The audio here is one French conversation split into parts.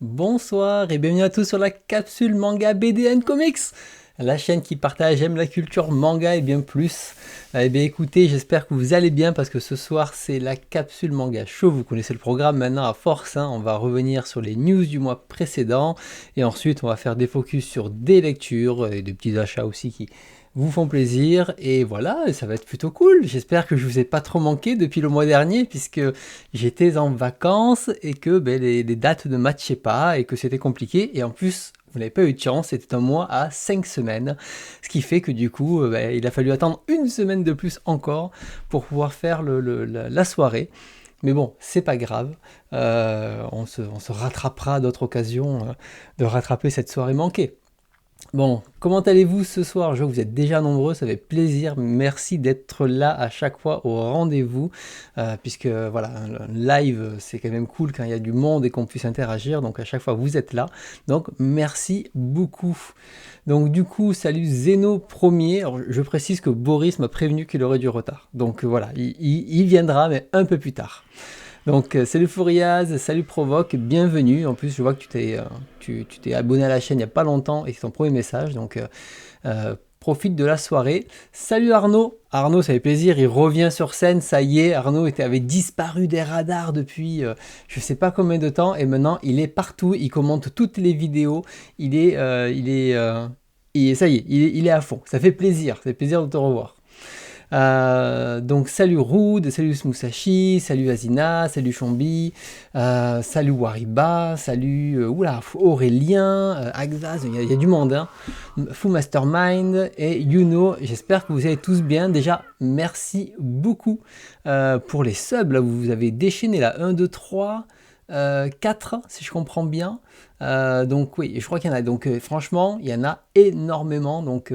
Bonsoir et bienvenue à tous sur la capsule manga BD & Comics, la chaîne qui partage la culture manga et bien plus. Eh bien écoutez, j'espère que vous allez bien parce que ce soir c'est la capsule manga show. Vous connaissez le programme maintenant à force, hein. On va revenir sur les news du mois précédent et ensuite on va faire des focus sur des lectures et des petits achats aussi qui vous font plaisir, et voilà, ça va être plutôt cool. J'espère que je vous ai pas trop manqué depuis le mois dernier puisque j'étais en vacances et que les dates ne matchaient pas et que c'était compliqué, et en plus vous n'avez pas eu de chance, c'était un mois à 5 semaines, ce qui fait que du coup il a fallu attendre une semaine de plus encore pour pouvoir faire la soirée. Mais bon, c'est pas grave, on se rattrapera à d'autres occasions de rattraper cette soirée manquée. Bon, comment allez-vous ce soir? Je vois que vous êtes déjà nombreux, ça fait plaisir. Merci d'être là à chaque fois au rendez-vous, puisque voilà, un live c'est quand même cool quand il y a du monde et qu'on puisse interagir. Donc à chaque fois vous êtes là. Donc merci beaucoup. Donc du coup, salut Zeno premier. Alors, je précise que Boris m'a prévenu qu'il aurait du retard. Donc voilà, il viendra, mais un peu plus tard. Donc salut Fouriaz, salut Provoque, bienvenue. En plus je vois que tu t'es abonné à la chaîne il n'y a pas longtemps et c'est ton premier message, donc profite de la soirée. Salut Arnaud, Arnaud ça fait plaisir, il revient sur scène, ça y est, Arnaud avait disparu des radars depuis je sais pas combien de temps et maintenant il est partout, il commente toutes les vidéos, et ça y est, il est à fond, ça fait plaisir de te revoir. Donc salut Rude, salut Smusashi, salut Azina, salut Chombi, salut Wariba, salut Aurélien, Axaz, il y a du monde, hein. Fou Mastermind et Yuno, j'espère que vous allez tous bien. Déjà, merci beaucoup pour les subs, là vous avez déchaîné là, 1, 2, 3, 4 si je comprends bien. Donc oui, je crois qu'il y en a, donc franchement, il y en a énormément, donc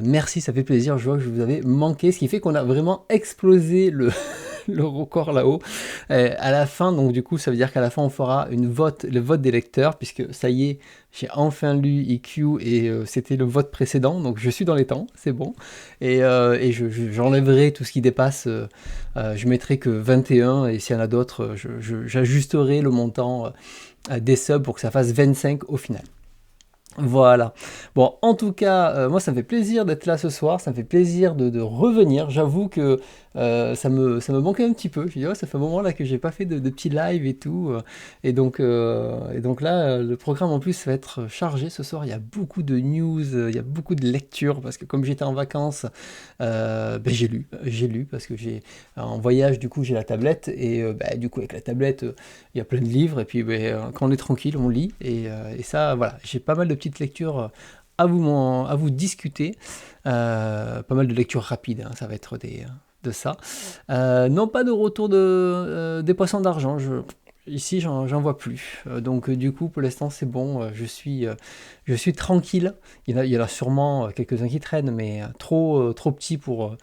merci, ça fait plaisir, je vois que je vous avais manqué, ce qui fait qu'on a vraiment explosé le record là-haut. À la fin, donc du coup, ça veut dire qu'à la fin, on fera le vote des lecteurs, puisque ça y est, j'ai enfin lu EQ et c'était le vote précédent, donc je suis dans les temps, c'est bon. Et j'enlèverai tout ce qui dépasse, je mettrai que 21, et s'il y en a d'autres, j'ajusterai le montant des subs pour que ça fasse 25 au final. Voilà. Bon, en tout cas, moi ça me fait plaisir d'être là ce soir, ça me fait plaisir de revenir. J'avoue que ça me manquait un petit peu. Je dis, ouais, ça fait un moment là que j'ai pas fait de petits live et tout. Et donc là, le programme en plus va être chargé ce soir. Il y a beaucoup de news, il y a beaucoup de lectures parce que comme j'étais en vacances, j'ai lu parce que j'ai en voyage, du coup j'ai la tablette et du coup avec la tablette, il y a plein de livres et puis quand on est tranquille, on lit et ça, voilà, j'ai pas mal de petites lectures à vous discuter, pas mal de lectures rapides, hein, ça va être de ça. Non, pas de retour des poissons d'argent. Ici, j'en vois plus. Donc, du coup, pour l'instant, c'est bon. Je suis tranquille. Il y en a sûrement quelques-uns qui traînent, mais trop petits pour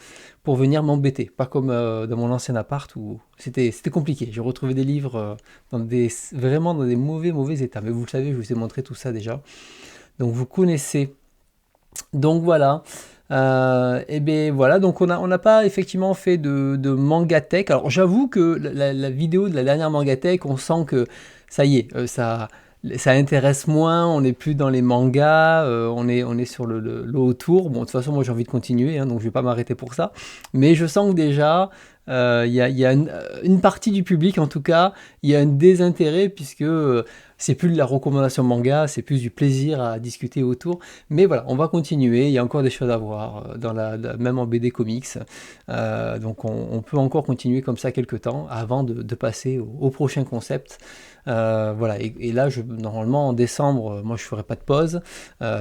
venir m'embêter. Pas comme dans mon ancien appart où c'était compliqué. J'ai retrouvé des livres vraiment dans des mauvais états. Mais vous le savez, je vous ai montré tout ça déjà. Donc, vous connaissez. Donc, voilà. Et bien voilà, donc on n'a pas effectivement fait de Mangatech. Alors j'avoue que la vidéo de la dernière Mangatech, on sent que ça y est, ça intéresse moins, on n'est plus dans les mangas, on est sur le haut tour. Bon, de toute façon, moi j'ai envie de continuer, hein, donc je vais pas m'arrêter pour ça. Mais je sens que déjà, il y a une partie du public, en tout cas, il y a un désintérêt puisque c'est plus de la recommandation manga, c'est plus du plaisir à discuter autour. Mais voilà, on va continuer, il y a encore des choses à voir, même en BD Comics. Donc on peut encore continuer comme ça quelques temps avant de passer au prochain concept. Voilà, et là, normalement en décembre, moi je ferai pas de pause,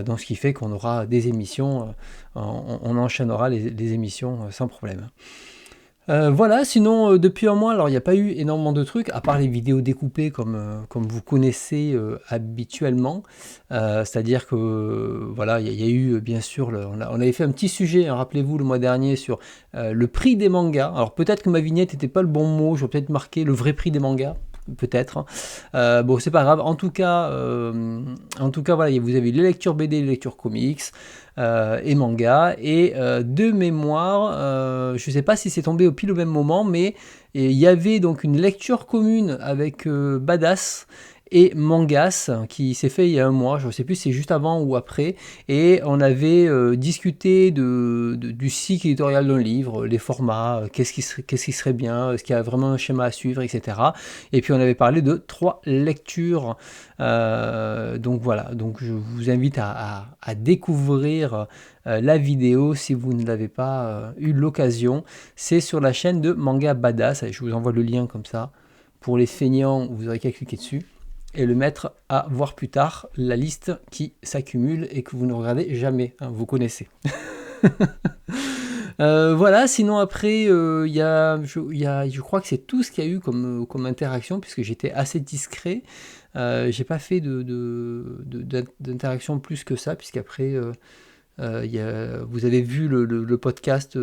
donc ce qui fait qu'on aura des émissions, on enchaînera les émissions sans problème. Voilà, sinon depuis un mois, alors il n'y a pas eu énormément de trucs, à part les vidéos découpées comme vous connaissez habituellement. C'est-à-dire que voilà, il y a eu bien sûr, on avait fait un petit sujet, hein, rappelez-vous, le mois dernier sur le prix des mangas. Alors peut-être que ma vignette n'était pas le bon mot, j'aurais peut-être marqué le vrai prix des mangas. peut-être. Bon, c'est pas grave. En tout cas, voilà, vous avez les lectures BD, les lectures comics et manga. Et de mémoire, je sais pas si c'est tombé au pile au même moment, mais il y avait donc une lecture commune avec Badass et Mangas qui s'est fait il y a un mois, je ne sais plus si c'est juste avant ou après, et on avait discuté du cycle éditorial d'un livre, les formats, qu'est-ce qui serait bien, est-ce qu'il y a vraiment un schéma à suivre, etc. Et puis on avait parlé de 3 lectures. Donc voilà, donc je vous invite à découvrir la vidéo si vous ne l'avez pas eu l'occasion. C'est sur la chaîne de Manga Badass, je vous envoie le lien comme ça. Pour les feignants, vous aurez qu'à cliquer dessus et le mettre à voir plus tard, la liste qui s'accumule et que vous ne regardez jamais, hein, vous connaissez. Voilà, sinon après, je crois que c'est tout ce qu'il y a eu comme interaction, puisque j'étais assez discret. J'ai pas fait d'interaction plus que ça, puisqu'après, vous avez vu le podcast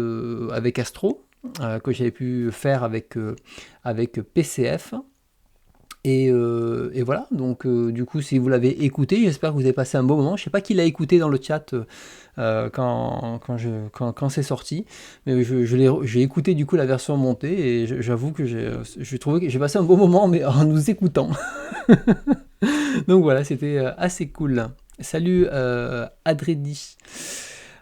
avec Astro, que j'avais pu faire avec PCF. Et voilà, donc du coup, si vous l'avez écouté, j'espère que vous avez passé un bon moment. Je sais pas qui l'a écouté dans le chat quand c'est sorti, mais j'ai écouté du coup la version montée et j'avoue que j'ai trouvé que j'ai passé un bon moment, mais en nous écoutant. Donc voilà, c'était assez cool. Salut Adredi.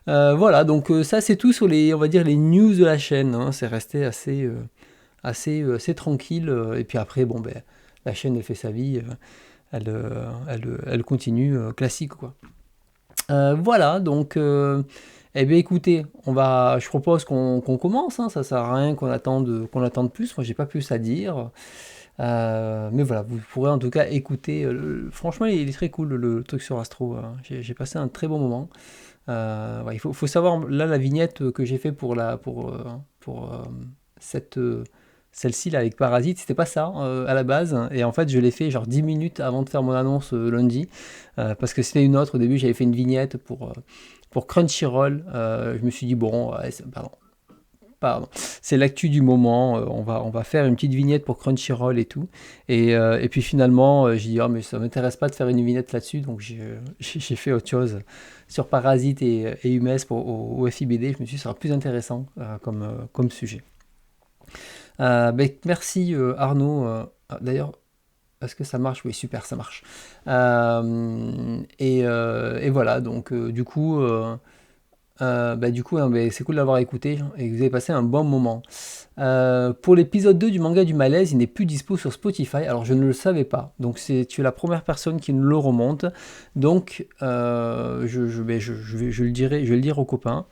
Voilà, donc ça c'est tout sur on va dire les news de la chaîne, hein. C'est resté assez tranquille. Et puis après, bon ben la chaîne elle fait sa vie, elle continue classique quoi. Voilà, donc eh bien écoutez, je propose qu'on commence, hein, ça sert à rien qu'on attende plus, moi j'ai pas plus à dire. Mais voilà, vous pourrez en tout cas écouter, franchement il est très cool le truc sur Astro, j'ai passé un très bon moment. Ouais, il faut savoir, là la vignette que j'ai fait pour cette celle-ci là avec Parasite, c'était pas ça à la base, et en fait je l'ai fait genre 10 minutes avant de faire mon annonce lundi, parce que c'était une autre. Au début j'avais fait une vignette pour Crunchyroll. Je me suis dit bon, ouais, pardon, c'est l'actu du moment, on va faire une petite vignette pour Crunchyroll et tout, et puis finalement j'ai dit oh mais ça m'intéresse pas de faire une vignette là-dessus, donc j'ai fait autre chose sur Parasite et Humes au FIBD. Je me suis dit ça sera plus intéressant comme sujet. Merci Arnaud. D'ailleurs, est-ce que ça marche? Oui, super, ça marche. Et voilà, donc du coup, hein, c'est cool d'avoir écouté et que vous avez passé un bon moment. Pour l'épisode 2 du manga du malaise, il n'est plus dispo sur Spotify. Alors je ne le savais pas. Donc tu es la première personne qui me le remonte. Donc je vais le dire aux copains.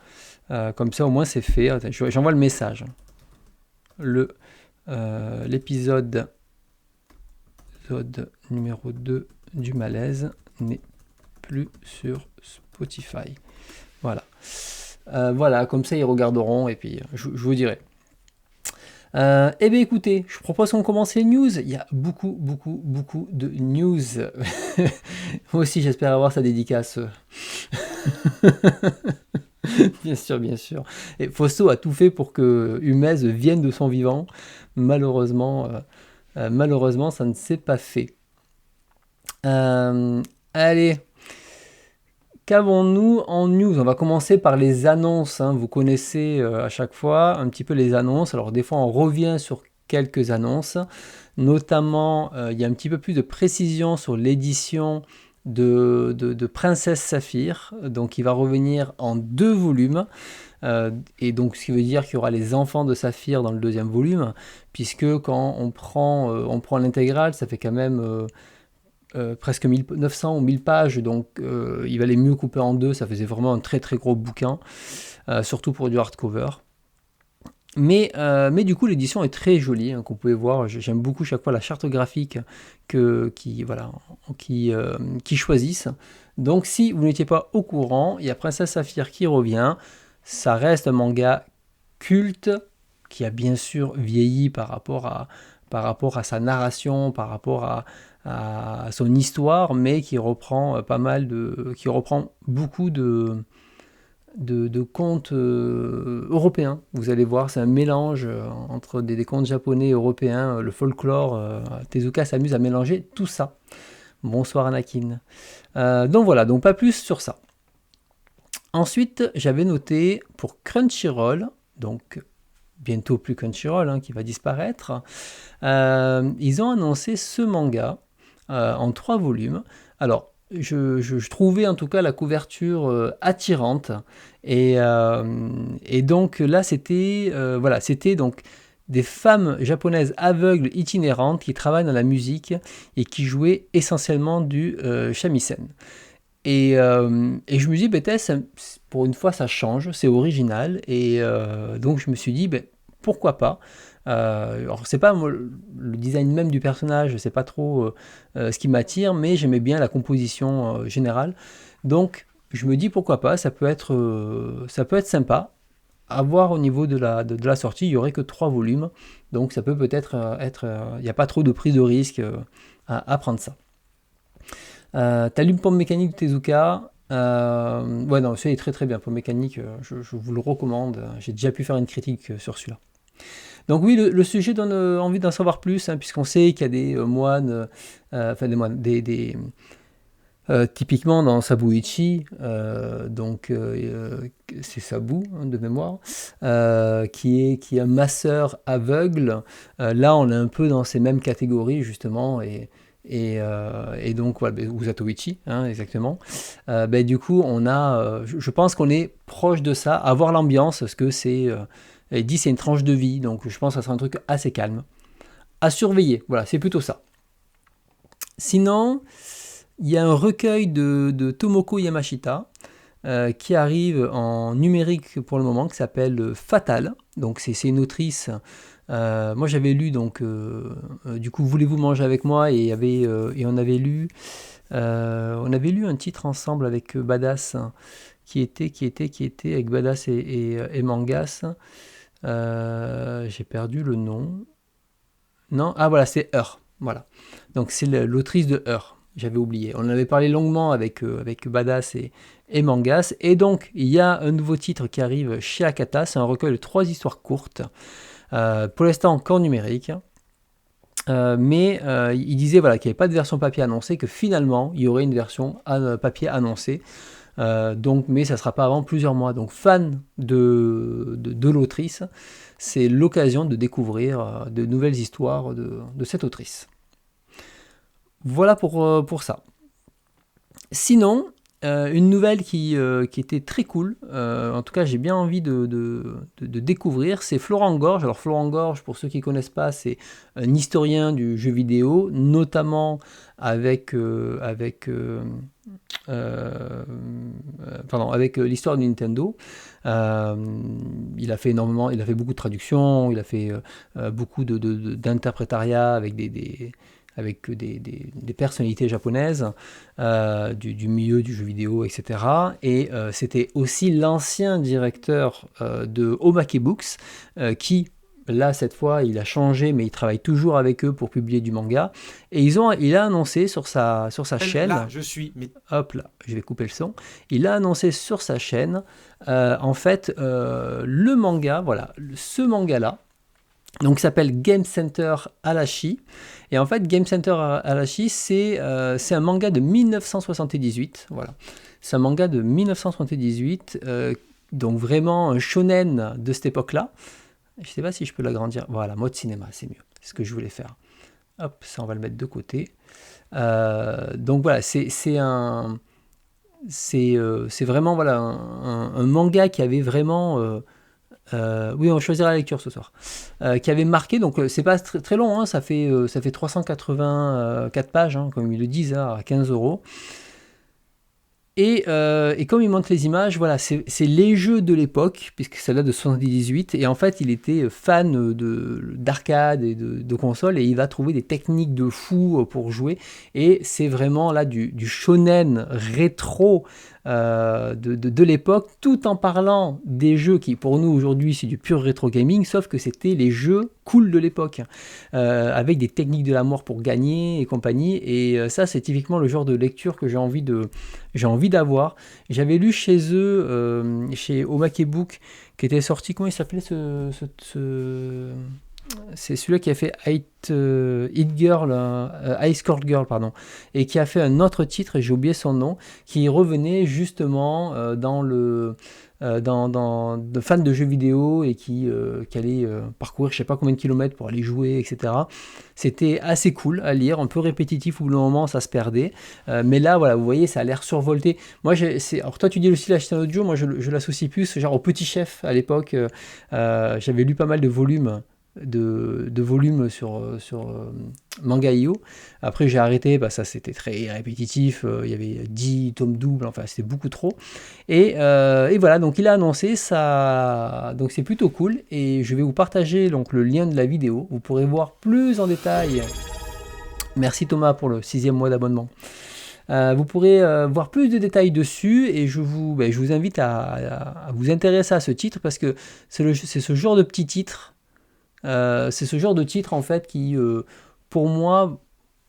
Comme ça au moins c'est fait. Attends, j'envoie le message. L'épisode numéro 2 du malaise n'est plus sur Spotify. Voilà. Voilà, comme ça ils regarderont et puis je vous dirai. Eh bien écoutez, je propose qu'on commence les news. Il y a beaucoup de news. Moi aussi j'espère avoir sa dédicace. Bien sûr. Et Fausto a tout fait pour que Humez vienne de son vivant. Malheureusement, ça ne s'est pas fait. Allez, qu'avons-nous en news? On va commencer par les annonces, hein. Vous connaissez à chaque fois un petit peu les annonces. Alors des fois on revient sur quelques annonces. Notamment, il y a un petit peu plus de précision sur l'édition de Princesse Saphir. Donc il va revenir en 2 volumes. Et donc ce qui veut dire qu'il y aura les enfants de Saphir dans le 2e volume, puisque quand on prend l'intégrale, ça fait quand même presque 900 ou 1000 pages, donc il valait mieux couper en 2, ça faisait vraiment un très gros bouquin, surtout pour du hardcover. Mais du coup l'édition est très jolie, hein, qu'on pouvez voir. J'aime beaucoup chaque fois la charte graphique qui choisissent. Donc si vous n'étiez pas au courant, il y a Princesse Saphir qui revient. Ça reste un manga culte qui a bien sûr vieilli par rapport à sa narration, par rapport à son histoire, mais qui reprend beaucoup de contes européens. Vous allez voir, c'est un mélange entre des contes japonais et européens, le folklore. Tezuka s'amuse à mélanger tout ça. Bonsoir Anakin. Donc voilà, donc pas plus sur ça. Ensuite, j'avais noté pour Crunchyroll, donc bientôt plus Crunchyroll, hein, qui va disparaître, ils ont annoncé ce manga en 3 volumes. Alors, je trouvais en tout cas la couverture attirante, et donc là c'était voilà, c'était donc des femmes japonaises aveugles itinérantes qui travaillent dans la musique et qui jouaient essentiellement du shamisen. Et je me dis, pour une fois, ça change, c'est original. Et donc, je me suis dit, pourquoi pas. Alors, c'est pas moi, le design même du personnage, c'est pas trop ce qui m'attire, mais j'aimais bien la composition générale. Donc, je me dis, pourquoi pas, ça peut être sympa. À voir au niveau de la sortie, il n'y aurait que 3 volumes. Donc, ça peut-être être. Il n'y a pas trop de prise de risque à prendre ça. T'allumes Pomme Mécanique de Tezuka. Ouais, non, celui-là est très très bien. Pomme Mécanique, je vous le recommande. J'ai déjà pu faire une critique sur celui-là. Donc oui, le sujet donne envie d'en savoir plus, hein, puisqu'on sait qu'il y a des moines, enfin des moines, typiquement dans Sabuichi, donc c'est Sabu hein, de mémoire, qui est un masseur aveugle. Là, on est un peu dans ces mêmes catégories justement, et donc voilà, ou Zatoichi, hein, exactement. Du coup, je pense qu'on est proche de ça, à voir l'ambiance, parce que il dit c'est une tranche de vie, donc je pense que ça sera un truc assez calme. À surveiller, voilà, c'est plutôt ça. Sinon, il y a un recueil de Tomoko Yamashita qui arrive en numérique pour le moment, qui s'appelle Fatal. Donc c'est une autrice. Moi j'avais lu donc du coup Voulez-vous manger avec moi, et on avait lu un titre ensemble avec Badass qui était avec Badass et Mangas. J'ai perdu le nom. Non, ah voilà, c'est Heur. Voilà. Donc c'est l'autrice de Heur. J'avais oublié. On en avait parlé longuement avec Badass et Mangas. Et donc, il y a un nouveau titre qui arrive chez Akata. C'est un recueil de 3 histoires courtes. Pour l'instant, encore numérique. Mais il disait voilà, qu'il n'y avait pas de version papier annoncée, que finalement, il y aurait une version papier annoncée. Mais ça ne sera pas avant plusieurs mois. Donc, fan de l'autrice, c'est l'occasion de découvrir de nouvelles histoires de cette autrice. Voilà pour ça. Sinon, une nouvelle qui était très cool, en tout cas j'ai bien envie de découvrir, c'est Florent Gorge. Alors Florent Gorge, pour ceux qui ne connaissent pas, c'est un historien du jeu vidéo, notamment avec l'histoire de Nintendo. Il a fait beaucoup de traductions, il a fait beaucoup d'interprétariat avec des personnalités japonaises du milieu du jeu vidéo, etc. Et c'était aussi l'ancien directeur de Omake Books, qui, là, cette fois, il a changé, mais il travaille toujours avec eux pour publier du manga. Et il a annoncé sur sa chaîne... Là, je suis... Mais... Hop là, je vais couper le son. Il a annoncé sur sa chaîne, en fait, le manga, voilà, ce manga-là, donc, s'appelle Game Center Arashi. Et en fait, Game Center Arashi, c'est un manga de 1978. Voilà. C'est un manga de 1978, donc vraiment un shonen de cette époque-là. Je ne sais pas si je peux l'agrandir. Voilà, mode cinéma, c'est mieux. C'est ce que je voulais faire. Hop, ça, on va le mettre de côté. Donc voilà, c'est vraiment voilà, un manga qui avait vraiment... oui, on choisira la lecture ce soir. Qui avait marqué, donc c'est pas très, très long, hein, ça fait 384 pages, hein, comme ils le disent, hein, à 15 €. Et comme il montre les images, voilà, c'est les jeux de l'époque, puisque ça date de 78, et en fait il était fan d'arcade et de consoles, et il va trouver des techniques de fou pour jouer, et c'est vraiment là du shonen rétro, de l'époque, tout en parlant des jeux qui, pour nous, aujourd'hui, c'est du pur rétro gaming, sauf que c'était les jeux cool de l'époque, avec des techniques de la mort pour gagner et compagnie. Et ça, c'est typiquement le genre de lecture que j'ai envie d'avoir. J'avais lu chez eux, chez Omakebook, qui était sorti, comment il s'appelait c'est celui-là qui a fait Hit Girl, Ice Cold Girl, pardon, et qui a fait un autre titre, et j'ai oublié son nom, qui revenait justement de fans de jeux vidéo et qui allait parcourir je sais pas combien de kilomètres pour aller jouer, etc. C'était assez cool à lire, un peu répétitif, au bout d'un moment ça se perdait, mais là voilà, vous voyez, ça a l'air survolté. Moi, alors toi tu dis aussi l'acheter un audio, moi je l'associe plus genre au Petit Chef à l'époque. J'avais lu pas mal de volumes sur Manga.io. Après j'ai arrêté, ça c'était très répétitif, il y avait 10 tomes doubles, enfin c'était beaucoup trop. Et voilà, donc il a annoncé ça, donc c'est plutôt cool, et je vais vous partager donc le lien de la vidéo, vous pourrez voir plus en détail. Merci Thomas pour le 6e mois d'abonnement. Vous pourrez voir plus de détails dessus, et je vous invite à vous intéresser à ce titre, parce que c'est ce genre de petit titre. C'est ce genre de titre en fait qui, pour moi,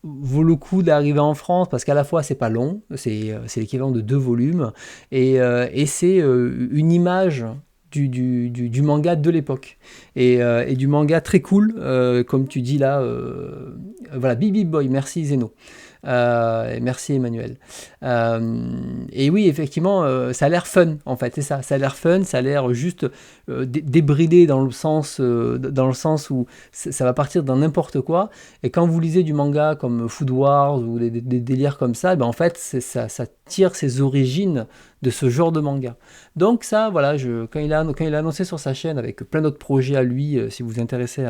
vaut le coup d'arriver en France, parce qu'à la fois c'est pas long, c'est l'équivalent de 2 volumes, et c'est une image du manga de l'époque, et du manga très cool, comme tu dis là, voilà, Bibi Boy, merci Zeno. Merci Emmanuel. Et oui, effectivement, ça a l'air fun en fait, c'est ça. Ça a l'air fun, ça a l'air juste débridé dans le sens où ça va partir dans n'importe quoi. Et quand vous lisez du manga comme Food Wars ou des délires comme ça, en fait, ça tire ses origines de ce genre de manga. Donc ça, voilà, quand il a annoncé sur sa chaîne avec plein d'autres projets à lui, si vous vous intéressez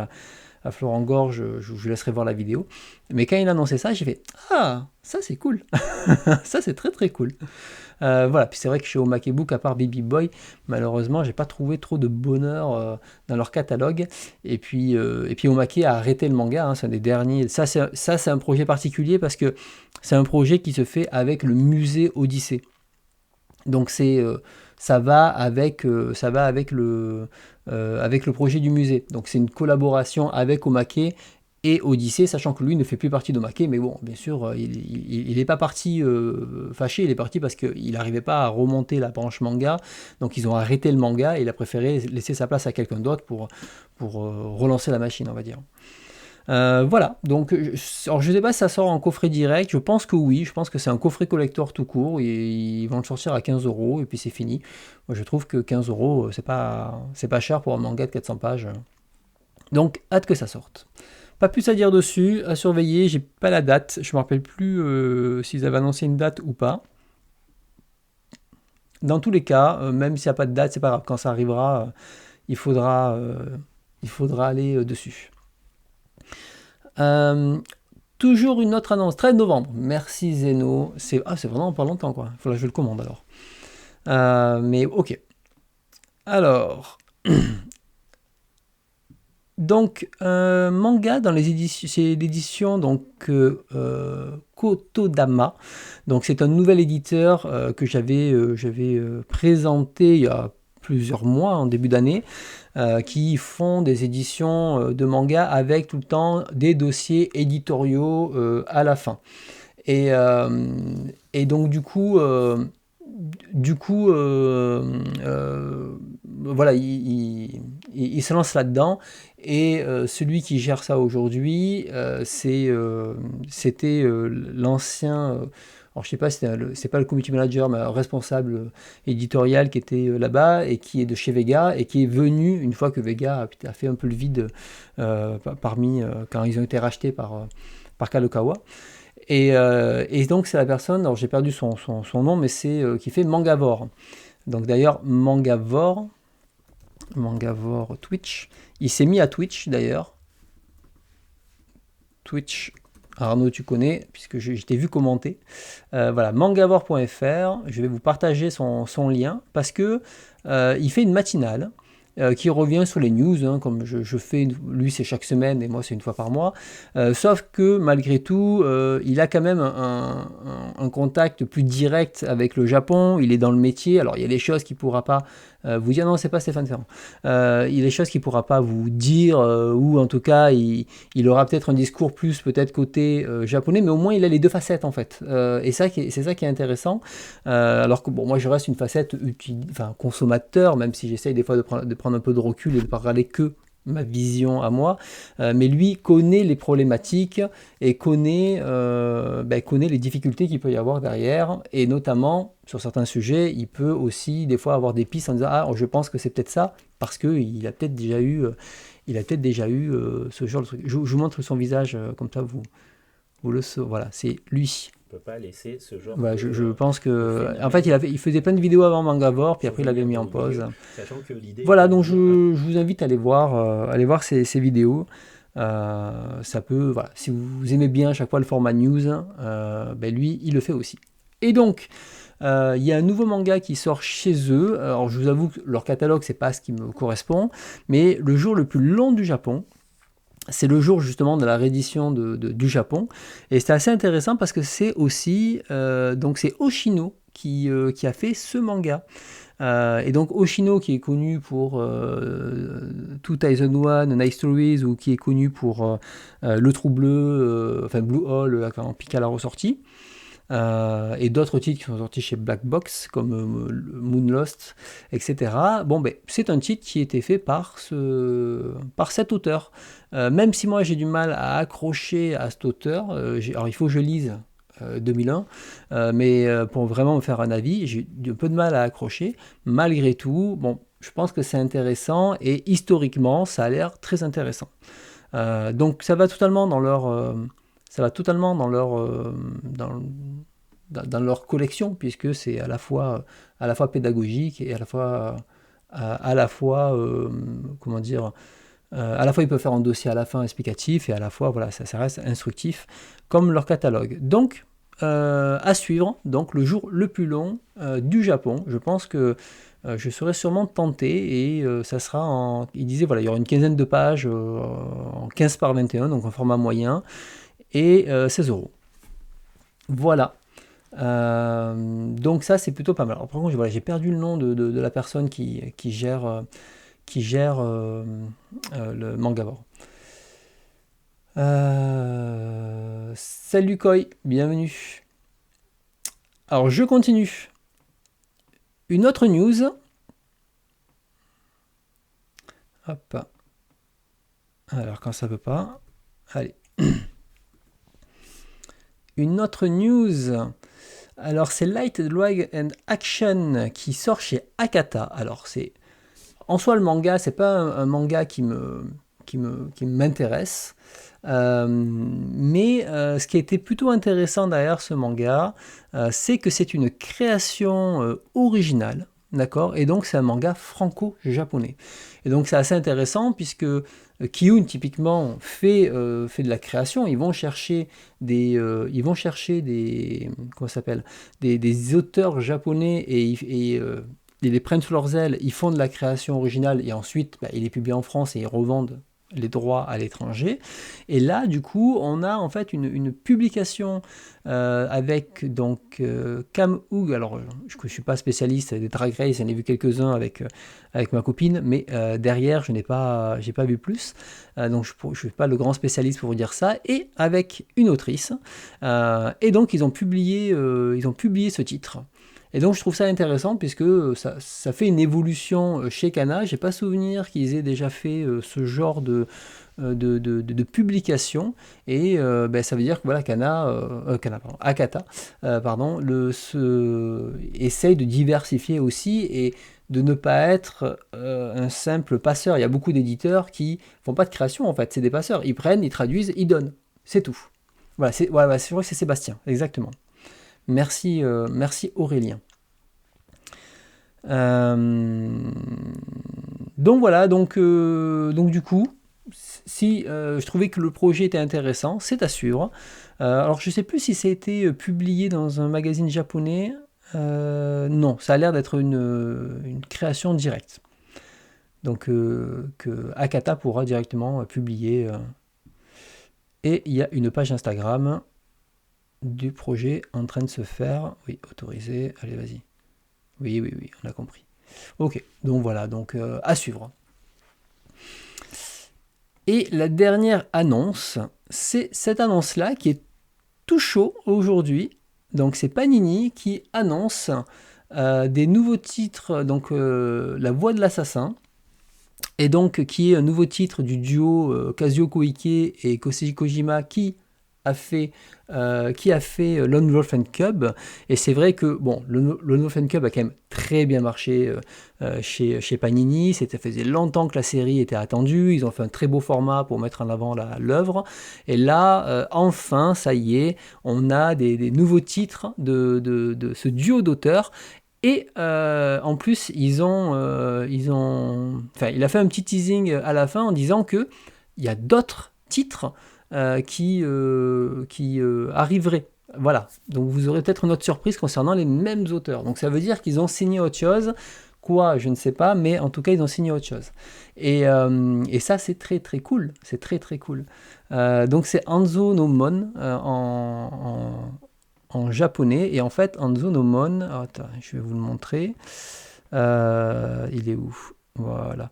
à Florent Gorge, je vous laisserai voir la vidéo. Mais quand il a annoncé ça, j'ai fait « Ah, ça c'est cool !» Ça c'est très très cool. Voilà, puis c'est vrai que chez Omakebook, à part Baby Boy, malheureusement, j'ai pas trouvé trop de bonheur dans leur catalogue. Et puis Omake a arrêté le manga, hein, c'est un des derniers. Ça c'est un projet particulier, parce que c'est un projet qui se fait avec le musée Odyssée. Donc ça va avec le projet du musée. Donc c'est une collaboration avec Omake et Odyssée, sachant que lui ne fait plus partie d'Omake, mais bon, bien sûr, il n'est pas parti fâché, il est parti parce qu'il n'arrivait pas à remonter la branche manga, donc ils ont arrêté le manga, et il a préféré laisser sa place à quelqu'un d'autre pour relancer la machine, on va dire. Voilà, donc alors je sais pas si ça sort en coffret direct, je pense que oui, je pense que c'est un coffret collector tout court, et ils vont le sortir à 15 € et puis c'est fini. Moi je trouve que 15 € c'est pas cher pour un manga de 400 pages. Donc hâte que ça sorte. Pas plus à dire dessus, à surveiller, j'ai pas la date, je me rappelle plus s'ils avaient annoncé une date ou pas. Dans tous les cas, même s'il n'y a pas de date, c'est pas grave, quand ça arrivera, il faudra aller dessus. Toujours une autre annonce, 13 novembre, merci Zeno, c'est vraiment pas longtemps quoi, il faudra que je le commande alors. Mais ok. Alors, donc manga dans les éditions, c'est l'édition donc Kotodama, donc c'est un nouvel éditeur que j'avais présenté il y a plusieurs mois, en début d'année, qui font des éditions de manga avec tout le temps des dossiers éditoriaux à la fin. Et donc du coup, voilà, il se lance là-dedans, et celui qui gère ça aujourd'hui, c'était l'ancien... alors je sais pas si c'est pas le community manager, mais un responsable éditorial qui était là-bas, et qui est de chez Vega, et qui est venu une fois que Vega a fait un peu le vide quand ils ont été rachetés par Kadokawa. Et donc c'est la personne, alors j'ai perdu son nom, mais c'est qui fait Mangavore. Donc d'ailleurs Mangavore Twitch, il s'est mis à Twitch d'ailleurs. Twitch, Arnaud tu connais, puisque je t'ai vu commenter. Voilà, mangavore.fr, je vais vous partager son lien, parce que il fait une matinale qui revient sur les news, hein, comme je fais, lui c'est chaque semaine et moi c'est une fois par mois, sauf que malgré tout, il a quand même un contact plus direct avec le Japon, il est dans le métier, alors il y a des choses qu'il ne pourra pas vous dire, non c'est pas Stéphane Ferrand, il y a des choses qu'il ne pourra pas vous dire, ou en tout cas il aura peut-être un discours plus peut-être côté japonais, mais au moins il a les deux facettes en fait, et c'est ça qui est intéressant, alors que bon, moi je reste une facette consommateur, même si j'essaye des fois de prendre un peu de recul et de ne pas regarder que ma vision à moi, mais lui connaît les problématiques et connaît les difficultés qu'il peut y avoir derrière, et notamment sur certains sujets il peut aussi des fois avoir des pistes en disant ah je pense que c'est peut-être ça, parce qu'il a peut-être déjà eu ce genre de truc. Je vous montre son visage, comme ça vous le saurez, voilà, c'est lui. On peut pas laisser ce genre Bah, de, je pense de que... En fait, phénomène il faisait plein de vidéos avant Mangavore, puis après il l'avait survenir mis dans en le pause. milieu, sachant que l'idée est Voilà, de donc dire je vous invite à aller voir ces vidéos. Ça peut, voilà, si vous aimez bien à chaque fois le format news, lui, il le fait aussi. Et donc, il y a un nouveau manga qui sort chez eux. Alors, je vous avoue que leur catalogue, c'est pas ce qui me correspond, mais le jour le plus long du Japon, c'est le jour justement de la réédition du Japon, et c'est assez intéressant parce que c'est aussi donc c'est Oshino qui a fait ce manga. Et donc Oshino qui est connu pour Two Thousand One, Nice Stories, ou qui est connu pour Le Trou Bleu, enfin Blue Hole quand Pika l'a ressorti. Et d'autres titres qui sont sortis chez Black Box, comme Moonlost, etc. Bon, ben, c'est un titre qui a été fait par cet auteur. Même si moi j'ai du mal à accrocher à cet auteur, alors il faut que je lise 2001, mais pour vraiment me faire un avis, j'ai un peu de mal à accrocher. Malgré tout, bon, je pense que c'est intéressant, et historiquement, ça a l'air très intéressant. Donc ça va totalement dans leur... ça va totalement dans leur collection, puisque c'est à la fois pédagogique et à la fois comment dire, à la fois ils peuvent faire un dossier à la fin explicatif, et à la fois voilà, ça reste instructif comme leur catalogue. Donc à suivre, donc le jour le plus long du Japon. Je pense que je serai sûrement tenté, et ça sera il disait voilà, il y aura une quinzaine de pages en 15 par 21, donc en format moyen, et 16 €. Voilà. Donc ça c'est plutôt pas mal. Alors, par contre voilà, j'ai perdu le nom de la personne qui gère le Mangavore. Salut Koi, bienvenue. Alors je continue. Une autre news. Hop. Alors quand ça veut pas. Allez. Une autre news. Alors c'est Light Drag and Action qui sort chez Akata. Alors c'est en soi le manga, c'est pas un manga qui m'intéresse. Mais ce qui a été plutôt intéressant derrière ce manga, c'est que c'est une création originale, d'accord? Et donc c'est un manga franco-japonais. Et donc c'est assez intéressant puisque Kiyun typiquement fait de la création. Ils vont chercher des comment ça s'appelle, des auteurs japonais, et ils les prennent sous leurs ailes, ils font de la création originale, et ensuite ils les publient en France et ils revendent les droits à l'étranger. Et là, du coup, on a en fait une publication avec donc Cam Hoog. Alors, je ne suis pas spécialiste des Drag Race, j'en ai vu quelques-uns avec ma copine, mais derrière, j'ai pas vu plus. Donc, je ne suis pas le grand spécialiste pour vous dire ça. Et avec une autrice. Et donc, ils ont publié ce titre. Et donc je trouve ça intéressant puisque ça fait une évolution chez Kana. J'ai pas souvenir qu'ils aient déjà fait ce genre de publication, et ça veut dire que voilà, Akata essaye de diversifier aussi, et de ne pas être un simple passeur. Il y a beaucoup d'éditeurs qui font pas de création en fait, c'est des passeurs. Ils prennent, ils traduisent, ils donnent, c'est tout. Voilà, c'est vrai que c'est Sébastien, exactement. Merci Aurélien. Donc voilà, donc du coup, si je trouvais que le projet était intéressant, c'est à suivre. Alors je sais plus si ça a été publié dans un magazine japonais. Non, ça a l'air d'être une création directe. Donc que Akata pourra directement publier. Et il y a une page Instagram du projet en train de se faire. Oui, autorisé. Allez, vas-y. Oui, on a compris. Ok, donc voilà, donc à suivre. Et la dernière annonce, c'est cette annonce-là qui est tout chaud aujourd'hui. Donc c'est Panini qui annonce des nouveaux titres, donc La Voix de l'Assassin, et donc qui est un nouveau titre du duo Kazuo Koike et Kosei Kojima qui a fait Lone Wolf and Cub. Et c'est vrai que bon, Lone Wolf and Cub a quand même très bien marché chez Panini. Ça faisait longtemps que la série était attendue. Ils ont fait un très beau format pour mettre en avant l'œuvre. Et là, enfin, ça y est, on a des nouveaux titres de ce duo d'auteurs. Et en plus, il a fait un petit teasing à la fin en disant que il y a d'autres titres qui arriveraient. Voilà. Donc vous aurez peut-être une autre surprise concernant les mêmes auteurs. Donc ça veut dire qu'ils ont signé autre chose. Quoi, je ne sais pas, mais en tout cas, ils ont signé autre chose. Et ça, c'est très très cool. C'est très très cool. Donc c'est Anzo no Mon en japonais. Et en fait, Anzo no Mon, attends, je vais vous le montrer. Il est où? Voilà.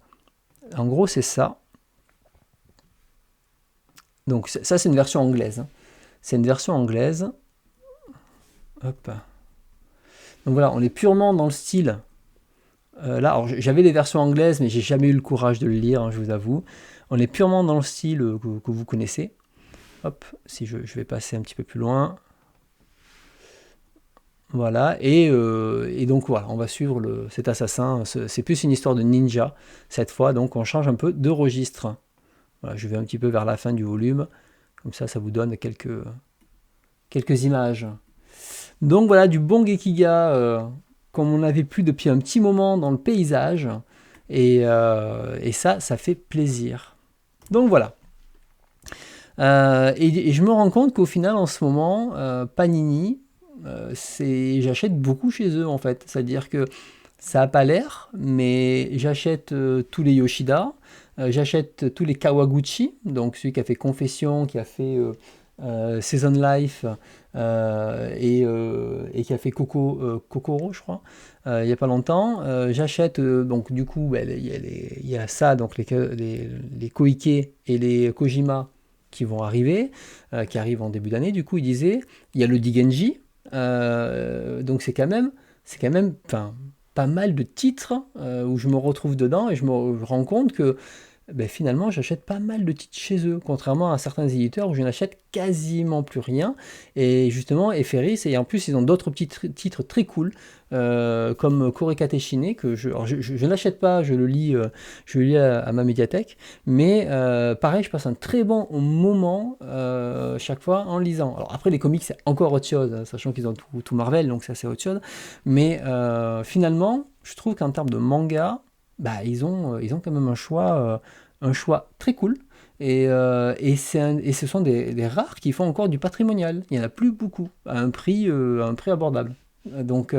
En gros, c'est ça. Donc ça, c'est une version anglaise. C'est une version anglaise. Hop. Donc voilà, on est purement dans le style. Là, alors, j'avais des versions anglaises, mais j'ai jamais eu le courage de le lire, hein, je vous avoue. On est purement dans le style que vous connaissez. Hop, si je vais passer un petit peu plus loin. Voilà, et donc voilà, on va suivre cet assassin. C'est plus une histoire de ninja cette fois, donc on change un peu de registre. Voilà, je vais un petit peu vers la fin du volume, comme ça vous donne quelques images. Donc voilà, du bon Gekiga, comme on n'avait plus depuis un petit moment dans le paysage, et ça fait plaisir. Donc voilà. Et je me rends compte qu'au final, en ce moment, Panini, j'achète beaucoup chez eux en fait. C'est-à-dire que ça n'a pas l'air, mais j'achète tous les Yoshida, j'achète tous les Kawaguchi, donc celui qui a fait Confession, qui a fait Season Life et qui a fait Kokoro, je crois, il n'y a pas longtemps. J'achète, donc du coup, il y a ça, donc les Koike et les Kojima qui vont arriver, qui arrivent en début d'année. Du coup, il disait, il y a le Digenji, donc c'est quand même pas mal de titres où je me retrouve dedans et je rends compte que finalement j'achète pas mal de titres chez eux, contrairement à certains éditeurs où je n'achète quasiment plus rien. Et justement, Eferis, et en plus ils ont d'autres petits titres très cool, comme Korekate Shine, que je n'achète pas, je le lis à ma médiathèque, mais pareil, je passe un très bon moment chaque fois en lisant. Alors après, les comics, c'est encore autre chose, hein, sachant qu'ils ont tout Marvel, donc ça c'est autre chose. Mais finalement, je trouve qu'en termes de manga, ils ont quand même un choix très cool. Et ce sont des rares qui font encore du patrimonial. Il n'y en a plus beaucoup, à un prix abordable. Donc,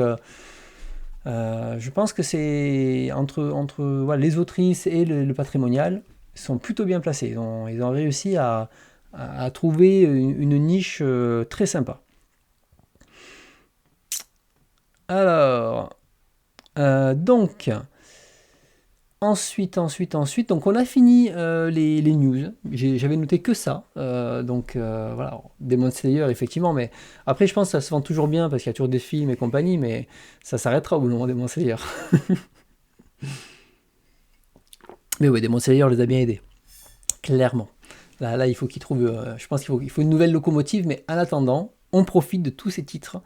je pense que c'est entre voilà, les autrices et le patrimonial sont plutôt bien placés. Ils ont réussi à trouver une niche très sympa. Alors, donc, ensuite, donc on a fini les news. J'avais noté que ça. Donc voilà, Demon Slayer, effectivement, mais après, je pense que ça se vend toujours bien parce qu'il y a toujours des films et compagnie, mais ça s'arrêtera au bout d'un moment, Demon Slayer. Mais oui, Demon Slayer les a bien aidés, clairement. Là il faut qu'ils trouvent. Je pense qu'il faut une nouvelle locomotive, mais en attendant, on profite de tous ces titres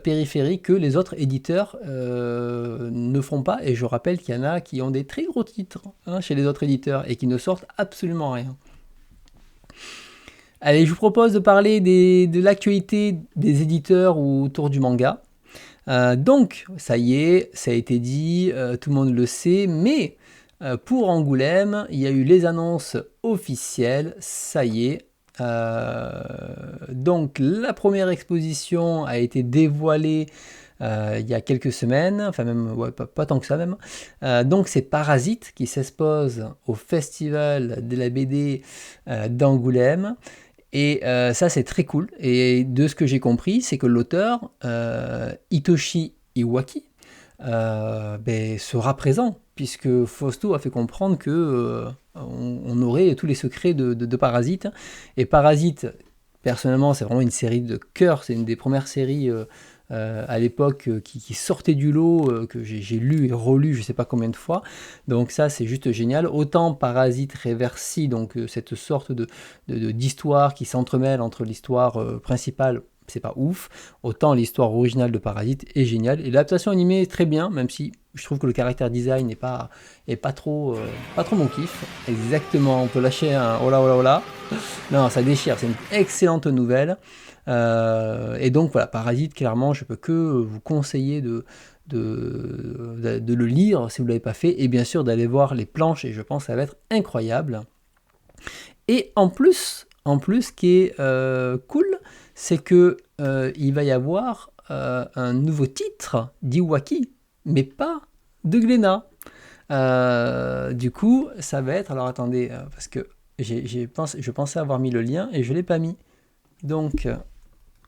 périphériques que les autres éditeurs ne font pas. Et je rappelle qu'il y en a qui ont des très gros titres chez les autres éditeurs et qui ne sortent absolument rien. Allez, je vous propose de parler de l'actualité des éditeurs autour du manga. Donc, ça y est, ça a été dit, tout le monde le sait, mais pour Angoulême, il y a eu les annonces officielles, ça y est. Donc la première exposition a été dévoilée il y a quelques semaines, enfin même ouais, pas tant que ça même. Donc c'est Parasite qui s'expose au Festival de la BD d'Angoulême. Et ça, c'est très cool. Et de ce que j'ai compris, c'est que l'auteur, Hitoshi Iwaki, sera présent, puisque Fausto a fait comprendre que on aurait tous les secrets de Parasite. Et Parasite, personnellement, c'est vraiment une série de cœur. C'est une des premières séries à l'époque qui sortait du lot, que j'ai lu et relu je sais pas combien de fois. Donc ça, c'est juste génial. Autant Parasite Reversi, donc cette sorte d'histoire qui s'entremêle entre l'histoire principale, c'est pas ouf. Autant l'histoire originale de Parasite est géniale. Et l'adaptation animée est très bien, même si je trouve que le caractère design est pas trop mon kiff. Exactement, on peut lâcher un oh là oh là oh là. Non, ça déchire, c'est une excellente nouvelle. Et donc voilà, Parasite, clairement, je peux que vous conseiller de le lire si vous ne l'avez pas fait, et bien sûr d'aller voir les planches, et je pense que ça va être incroyable. Et en plus, ce qui est cool, c'est que il va y avoir un nouveau titre d'Iwaki, mais pas de Glénat. Du coup, ça va être... Alors attendez, parce que je pensais avoir mis le lien et je ne l'ai pas mis. Donc,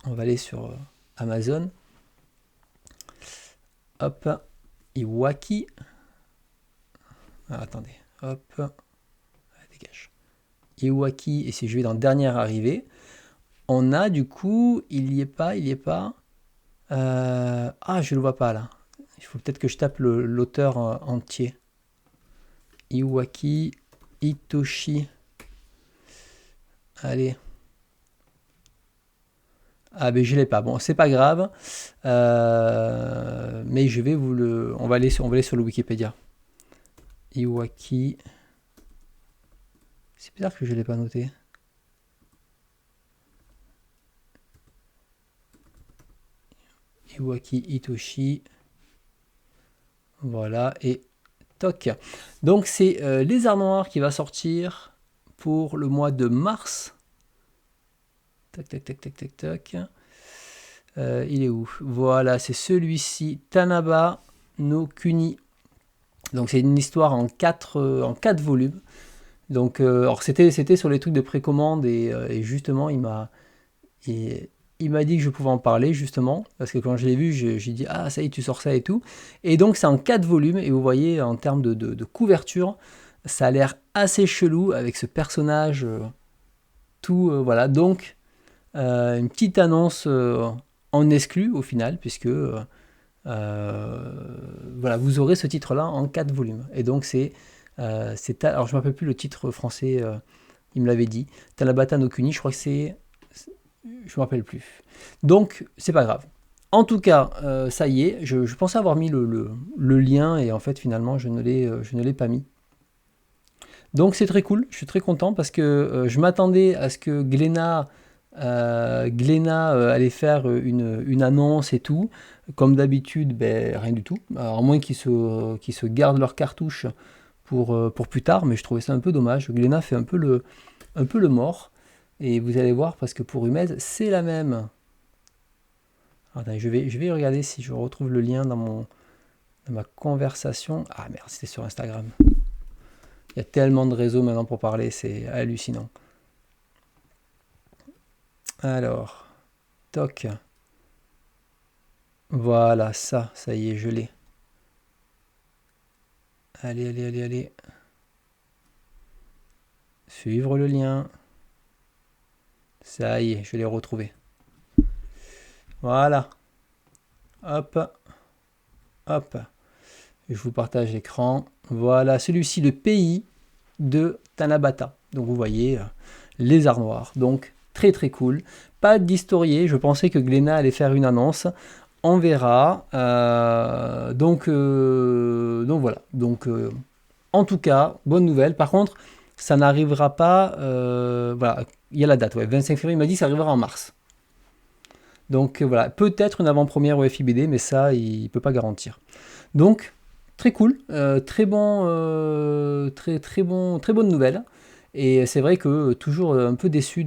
on va aller sur Amazon. Hop, Iwaki. Alors, attendez, hop, dégage. Iwaki, et si je vais dans dernière arrivée, on a du coup, il y est pas. Je le vois pas là. Il faut peut-être que je tape l'auteur entier. Iwaki Hitoshi. Allez. Ah ben je l'ai pas. Bon, c'est pas grave. Mais je vais on va aller sur le Wikipédia. Iwaki. C'est bizarre que je l'ai pas noté. Iwaki Hitoshi. Voilà, et toc. Donc c'est Lézard Noir qui va sortir pour le mois de mars. Tac, tac, tac, tac, tac, tac. Il est où? Voilà, c'est celui-ci, Tanaba no Kuni. Donc c'est une histoire en 4 volumes. Donc, alors c'était sur les trucs de précommande, et justement il m'a dit que je pouvais en parler, justement, parce que quand je l'ai vu, j'ai dit ah ça y est, tu sors ça et tout. Et donc c'est en 4 volumes, et vous voyez en termes de couverture, ça a l'air assez chelou avec ce personnage tout voilà. Donc une petite annonce en exclu au final, puisque voilà, vous aurez ce titre-là en 4 volumes. Et donc alors je ne me rappelle plus le titre français, il me l'avait dit, Tanabata no Kuni, je crois que c'est... Je me rappelle plus. Donc, c'est pas grave. En tout cas, ça y est, je pensais avoir mis le lien, et en fait, finalement, je ne l'ai pas mis. Donc, c'est très cool, je suis très content, parce que je m'attendais à ce que Glénat allait faire une annonce et tout. Comme d'habitude, rien du tout. Alors, à moins qu'ils se gardent leur cartouche pour plus tard, mais je trouvais ça un peu dommage. Glénat fait un peu le mort. Et vous allez voir, parce que pour Humez, c'est la même. Attends, je vais regarder si je retrouve le lien dans ma conversation. Ah merde, c'était sur Instagram. Il y a tellement de réseaux maintenant pour parler, c'est hallucinant. Alors, toc. Voilà, ça y est, je l'ai. Allez. Suivre le lien. Ça y est, je l'ai retrouvé. Voilà. Hop. Je vous partage l'écran. Voilà, celui-ci, le pays de Tanabata. Donc vous voyez, Lézard Noir. Donc très très cool. Pas d'historié. Je pensais que Glénat allait faire une annonce. On verra. Donc voilà. Donc en tout cas, bonne nouvelle. Par contre, ça n'arrivera pas. Voilà, il y a la date. Ouais, 25 février. Il m'a dit que ça arrivera en mars. Donc voilà, peut-être une avant-première au FIBD, mais ça, il ne peut pas garantir. Donc, très cool, très bonne nouvelle. Et c'est vrai que toujours un peu déçu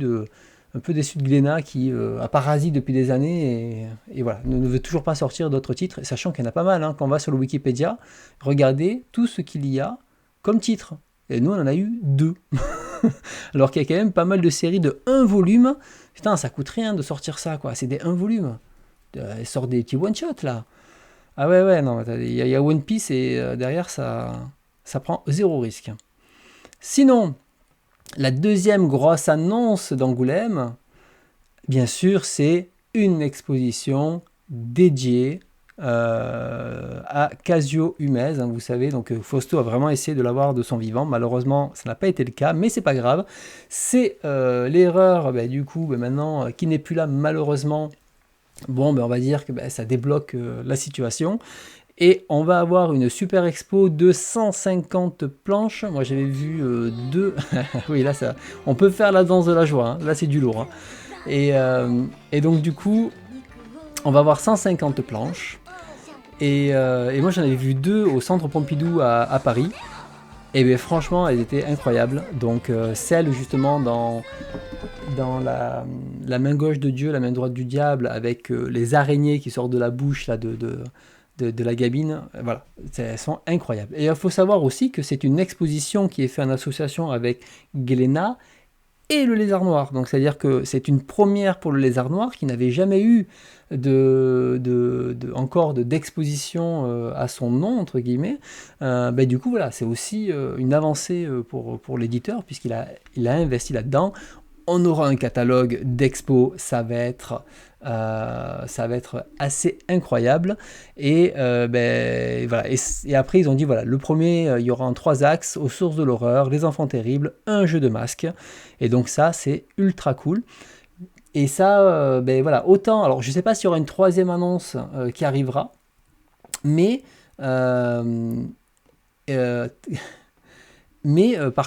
un peu déçu de Glénat qui a parasite depuis des années et voilà, ne veut toujours pas sortir d'autres titres, sachant qu'il y en a pas mal. Hein. Quand on va sur le Wikipédia, regardez tout ce qu'il y a comme titre. Et nous, on en a eu 2. Alors qu'il y a quand même pas mal de séries de 1 volume. Putain, ça coûte rien de sortir ça, quoi. C'est des 1 volume. Ils sortent des petits one-shots, là. Ah ouais, non, il y a One Piece et derrière, ça prend 0 risque. Sinon, la deuxième grosse annonce d'Angoulême, bien sûr, c'est une exposition dédiée à Casio Humez, hein, vous savez, donc Fausto a vraiment essayé de l'avoir de son vivant, malheureusement ça n'a pas été le cas, mais c'est pas grave, c'est l'erreur du coup maintenant qui n'est plus là malheureusement, bon on va dire que ça débloque la situation, et on va avoir une super expo de 150 planches, moi j'avais vu 2, oui là ça, on peut faire la danse de la joie, hein. Là c'est du lourd, hein. Et donc du coup on va avoir 150 planches. Et moi j'en avais vu 2 au centre Pompidou à Paris. Et bien franchement elles étaient incroyables. Donc celle justement dans la main gauche de Dieu, la main droite du diable, avec les araignées qui sortent de la bouche là, de la gamine. Voilà, elles sont incroyables. Et il faut savoir aussi que c'est une exposition qui est faite en association avec Glénat et le Lézard Noir. Donc c'est-à-dire que c'est une première pour le Lézard Noir qui n'avait jamais eu encore d'exposition à son nom, entre guillemets. Du coup, voilà, c'est aussi une avancée pour l'éditeur, puisqu'il a investi là-dedans. On aura un catalogue d'expos, ça va être assez incroyable. Et, voilà. Et après, ils ont dit, voilà, le premier, il y aura en 3 axes, aux sources de l'horreur, les enfants terribles, un jeu de masques. Et donc ça, c'est ultra cool. Et ça, voilà, autant, alors je ne sais pas s'il y aura une 3e annonce qui arrivera, mais par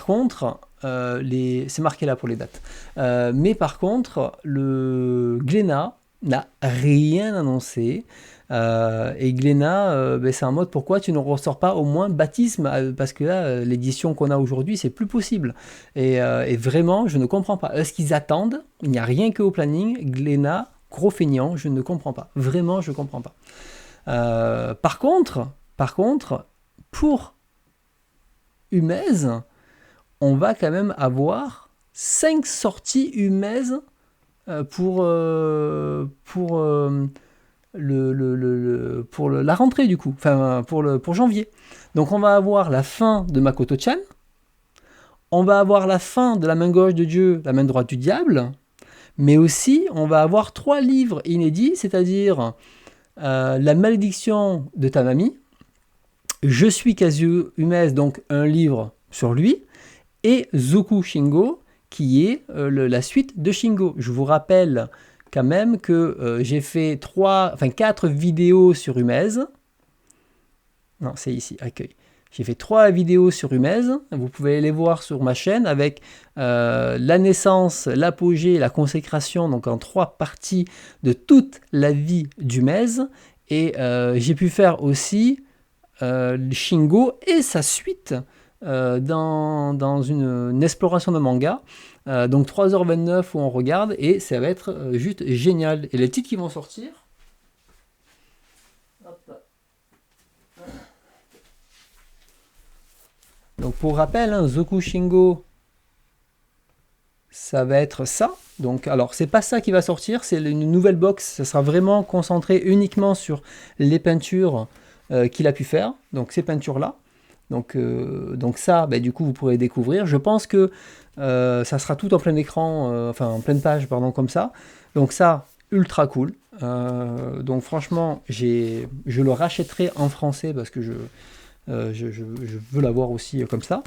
contre, c'est marqué là pour les dates, mais par contre, le Glénat n'a rien annoncé, et Glénat, c'est en mode pourquoi tu ne ressors pas au moins Baptisme, parce que là, l'édition qu'on a aujourd'hui, c'est plus possible. Et vraiment, je ne comprends pas. Est-ce qu'ils attendent? Il n'y a rien que au planning. Glénat, gros feignant, je ne comprends pas. Vraiment, je ne comprends pas. Par contre, pour Humez, on va quand même avoir 5 sorties Humez pour la rentrée du coup, enfin pour janvier. Donc on va avoir la fin de Makoto-chan, on va avoir la fin de la main gauche de Dieu, la main droite du diable, mais aussi on va avoir 3 livres inédits, c'est-à-dire La malédiction de ta mamie, Je suis Casio Humez, donc un livre sur lui, et Zoku Shingo, qui est la suite de Shingo. Je vous rappelle quand même que j'ai fait 4 vidéos sur Humez. Non, c'est ici, accueil. J'ai fait 3 vidéos sur Humez. Vous pouvez les voir sur ma chaîne avec la naissance, l'apogée, la consécration, donc en 3 parties de toute la vie d'Humez. Et j'ai pu faire aussi Shingo et sa suite dans une exploration de manga. Donc 3h29 où on regarde et ça va être juste génial. Et les titres qui vont sortir. Hop. Donc pour rappel, Zoku Shingo, ça va être ça. Donc alors c'est pas ça qui va sortir, c'est une nouvelle box. Ça sera vraiment concentré uniquement sur les peintures qu'il a pu faire. Donc ces peintures là. Donc ça, du coup, vous pourrez découvrir. Je pense que ça sera tout en plein écran, en pleine page, pardon, comme ça. Donc ça, ultra cool. Donc franchement, je le rachèterai en français parce que je veux l'avoir aussi comme ça.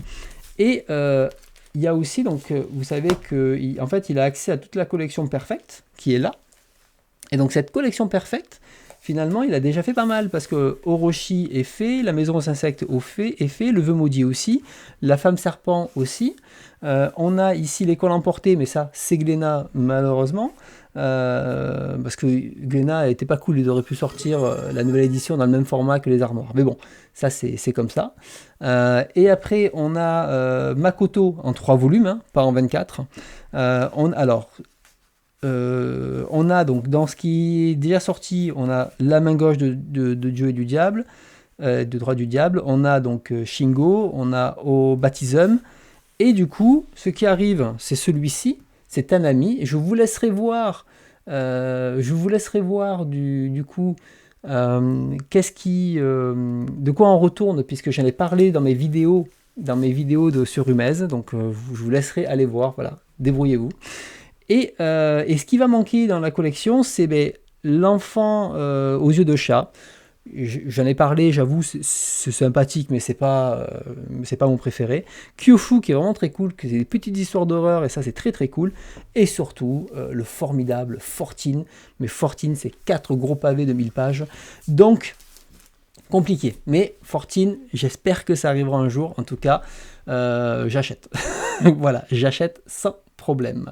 Et il y a aussi, donc, vous savez qu'en fait, il a accès à toute la collection Perfect qui est là. Et donc cette collection Perfect, finalement, il a déjà fait pas mal, parce que Orochi est fait, la maison aux insectes est fait, le vœu maudit aussi, la femme serpent aussi. On a ici l'école emportée, mais ça, c'est Glénat, malheureusement, parce que Glénat n'était pas cool, il aurait pu sortir la nouvelle édition dans le même format que les Arts Noirs. Mais bon, ça, c'est comme ça. Et après, on a Makoto en 3 volumes, hein, pas en 24. Alors, on a donc dans ce qui est déjà sorti, on a La main gauche de Dieu et du diable, de droit du diable. On a donc Shingo, on a Au baptisme. Et du coup, ce qui arrive, c'est celui-ci, c'est un ami. Et je vous laisserai voir, du coup, de quoi on retourne, puisque j'en ai parlé dans mes vidéos, sur Umez. Donc, je vous laisserai aller voir. Voilà, débrouillez-vous. Et ce qui va manquer dans la collection, c'est l'enfant aux yeux de chat. J'en ai parlé, j'avoue, c'est sympathique, mais c'est pas mon préféré. Kyofu, qui est vraiment très cool, qui c'est des petites histoires d'horreur, et ça c'est très très cool. Et surtout, le formidable Fortine. Mais Fortine, c'est 4 gros pavés de 1000 pages. Donc, compliqué. Mais Fortine, j'espère que ça arrivera un jour. En tout cas, j'achète. Voilà, j'achète sans problème.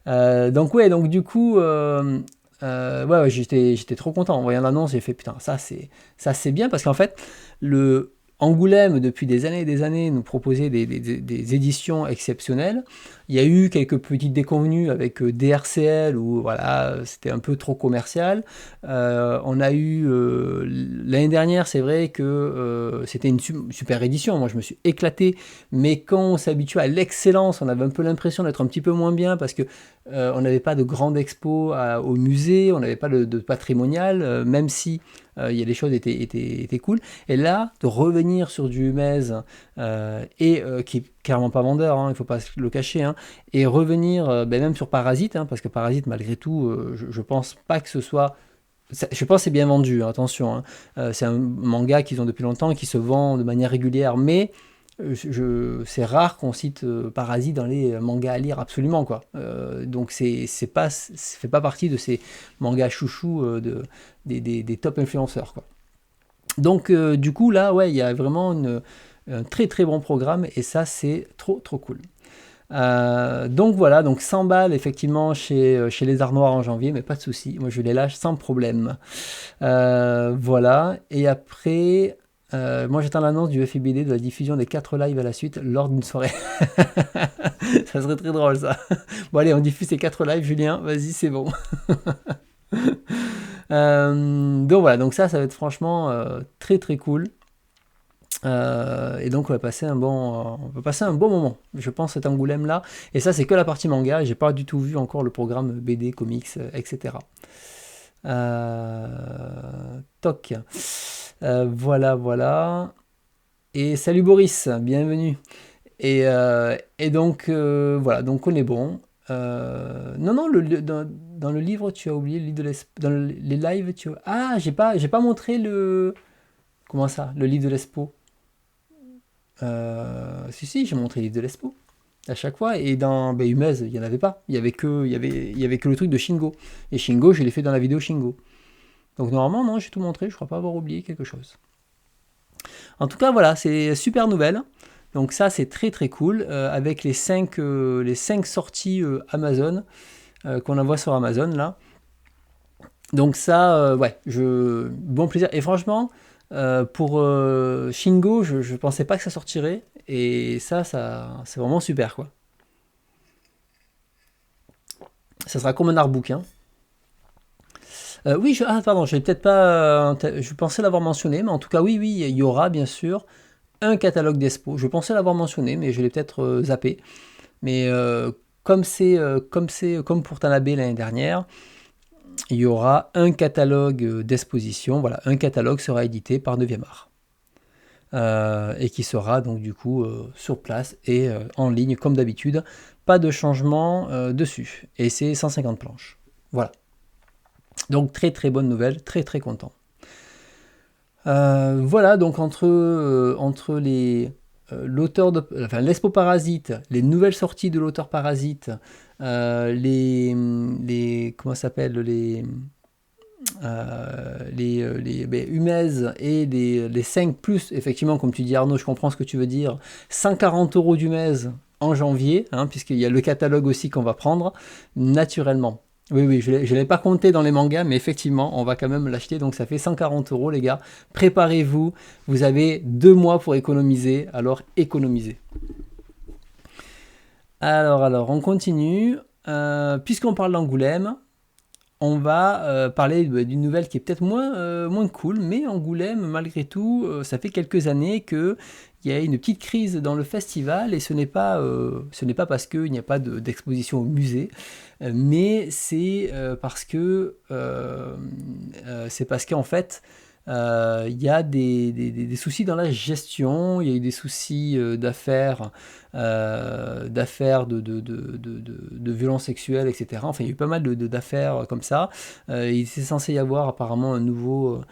Donc du coup, ouais, j'étais trop content en voyant l'annonce. J'ai fait putain, ça c'est bien parce qu'en fait, le Angoulême depuis des années et des années nous proposait des éditions exceptionnelles. Il y a eu quelques petites déconvenues avec DRCL où voilà, c'était un peu trop commercial. On a eu l'année dernière, c'est vrai que c'était une super édition. Moi, je me suis éclaté, mais quand on s'habitue à l'excellence, on avait un peu l'impression d'être un petit peu moins bien parce que on n'avait pas de grande expo au musée, on n'avait pas de patrimonial, même si il y a des choses étaient cool. Et là, de revenir sur du Humez, qui est clairement pas vendeur, hein, il ne faut pas le cacher, hein, et revenir même sur Parasite, hein, parce que Parasite, malgré tout, je pense pas que ce soit... Je pense que c'est bien vendu, hein, attention. Hein. C'est un manga qu'ils ont depuis longtemps et qui se vend de manière régulière, mais c'est rare qu'on cite Parasite dans les mangas à lire absolument, quoi. Donc ça fait pas partie de ces mangas chouchous des top influenceurs, quoi. Donc du coup là, ouais, il y a vraiment un très très bon programme et ça c'est trop trop cool. Donc voilà, donc 100 balles effectivement chez les Arts Noirs en janvier, mais pas de souci, moi je les lâche sans problème. Voilà, et après, moi j'attends l'annonce du FIBD de la diffusion des 4 lives à la suite lors d'une soirée. Ça serait très drôle ça. Bon allez, on diffuse ces 4 lives, Julien, vas-y, c'est bon. Donc voilà, donc ça va être franchement très très cool. Et donc on va passer un bon moment, je pense, cet Angoulême là. Et ça c'est que la partie manga, j'ai pas du tout vu encore le programme BD, comics, etc. Toc. Voilà. Et salut Boris, bienvenue. Et donc voilà, donc on est bon. Non, dans le livre tu as oublié le livre dans les lives j'ai pas montré le... Comment ça, le livre de l'Espo? Si, j'ai montré le livre de l'Espo à chaque fois, et dans Humez, il n'y en avait pas. Il y avait que le truc de Shingo. Et Shingo, je l'ai fait dans la vidéo Shingo. Donc normalement, non, j'ai tout montré, je crois pas avoir oublié quelque chose. En tout cas, voilà, c'est super nouvelle. Donc ça, c'est très très cool, avec les 5 sorties Amazon, qu'on envoie sur Amazon, là. Donc ça, ouais, bon plaisir. Et franchement, pour Shingo, je pensais pas que ça sortirait. Et ça c'est vraiment super, quoi. Ça sera comme un artbook, hein. Oui, pardon, je peut-être pas. Je pensais l'avoir mentionné, mais en tout cas, oui, il y aura bien sûr un catalogue d'Expo. Je pensais l'avoir mentionné, mais je l'ai peut-être zappé. Mais comme pour Tanabe l'année dernière, il y aura un catalogue d'exposition. Voilà, un catalogue sera édité par 9e art. Et qui sera donc du coup sur place et en ligne comme d'habitude. Pas de changement dessus. Et c'est 150 planches. Voilà. Donc très très bonne nouvelle, très très content. Voilà, donc entre l'auteur l'Expo Parasite, les nouvelles sorties de l'auteur Parasite, les comment ça s'appelle, les Humez et les 5 plus, effectivement, comme tu dis Arnaud, je comprends ce que tu veux dire, 140 € d'Humez en janvier, hein, puisqu'il y a le catalogue aussi qu'on va prendre, naturellement. Oui, je ne l'ai pas compté dans les mangas, mais effectivement, on va quand même l'acheter, donc ça fait 140 €, les gars. Préparez-vous, vous avez 2 mois pour économiser, alors économisez. Alors, on continue. puisqu'on parle d'Angoulême, on va parler d'une nouvelle qui est peut-être moins cool, mais Angoulême, malgré tout, ça fait quelques années qu'il y a une petite crise dans le festival, et ce n'est pas parce qu'il n'y a pas d'exposition au musée, mais c'est parce qu'en fait, il y a des soucis dans la gestion, il y a eu des soucis d'affaires de violences sexuelles, etc. Enfin, il y a eu pas mal d'affaires comme ça. Il était censé y avoir apparemment un nouveau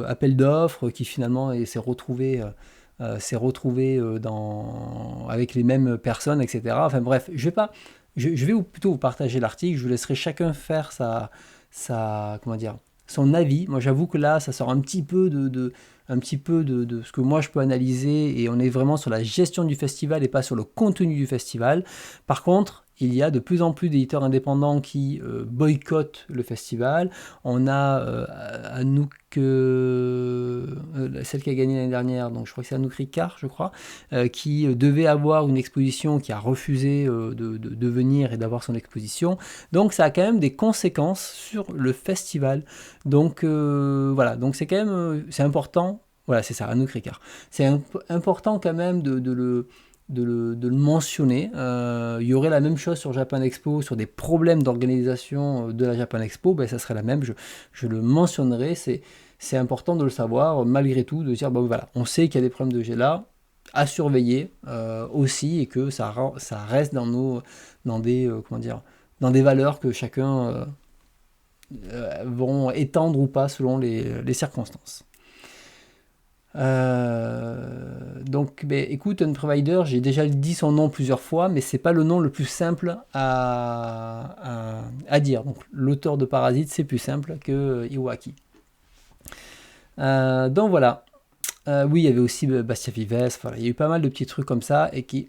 appel d'offres qui finalement s'est retrouvé avec les mêmes personnes, etc. Enfin bref, je vais plutôt vous partager l'article, je vous laisserai chacun faire comment dire, son avis. Moi j'avoue que là ça sort un petit peu de ce que moi je peux analyser, et on est vraiment sur la gestion du festival et pas sur le contenu du festival. Par contre, il y a de plus en plus d'éditeurs indépendants qui boycottent le festival. On a Anouk, celle qui a gagné l'année dernière, donc je crois que c'est Anouk Ricard, je crois, qui devait avoir une exposition, qui a refusé de venir et d'avoir son exposition. Donc ça a quand même des conséquences sur le festival. Donc voilà, donc c'est quand même c'est important. Voilà, c'est ça, Anouk Ricard. C'est important quand même de le mentionner. Il y aurait la même chose sur Japan Expo, sur des problèmes d'organisation de la Japan Expo, ben, ça serait la même, je le mentionnerai. C'est important de le savoir, malgré tout, de dire, bon voilà, on sait qu'il y a des problèmes de GELA à surveiller aussi, et que ça reste comment dire, dans des valeurs que chacun vont étendre ou pas selon les circonstances. Donc, ben, écoute, un provider, j'ai déjà dit son nom plusieurs fois, mais c'est pas le nom le plus simple à dire. Donc, l'auteur de Parasite, c'est plus simple que Iwaki. Donc voilà. Oui, il y avait aussi Bastia Vives. Voilà, il y a eu pas mal de petits trucs comme ça et qui.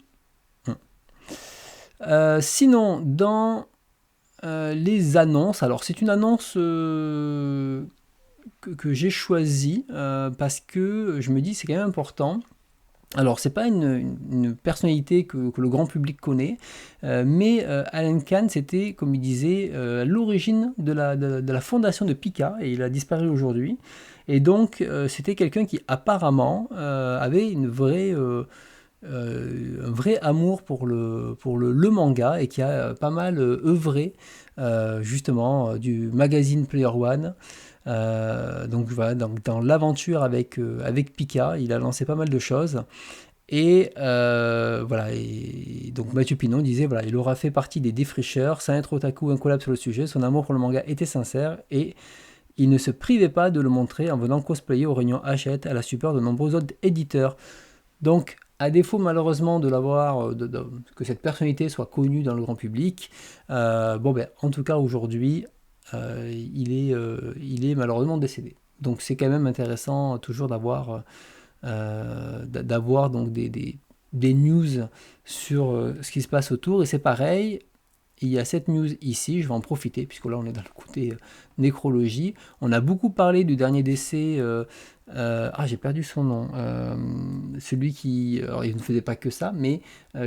Sinon, dans les annonces, alors c'est une annonce que j'ai choisi parce que je me dis c'est quand même important. Alors c'est pas une personnalité que le grand public connaît, mais Alan Khan, c'était, comme il disait, l'origine de la fondation de Pika, et il a disparu aujourd'hui. Et donc c'était quelqu'un qui apparemment avait un vrai amour pour le manga, et qui a pas mal œuvré justement, du magazine Player One. Donc voilà, dans l'aventure avec Pika, il a lancé pas mal de choses. Et voilà, et donc Mathieu Pinon disait, voilà, il aura fait partie des défricheurs, sans être otaku incollable sur le sujet, son amour pour le manga était sincère, et il ne se privait pas de le montrer en venant cosplayer aux réunions Hachette à la stupeur de nombreux autres éditeurs. Donc, à défaut malheureusement de l'avoir, que cette personnalité soit connue dans le grand public, bon ben, en tout cas aujourd'hui, il est malheureusement décédé. Donc c'est quand même intéressant toujours d'avoir donc des news sur ce qui se passe autour. Et c'est pareil, il y a cette news ici, je vais en profiter, puisque là on est dans le côté nécrologie. On a beaucoup parlé du dernier décès, j'ai perdu son nom, celui qui, alors il ne faisait pas que ça, mais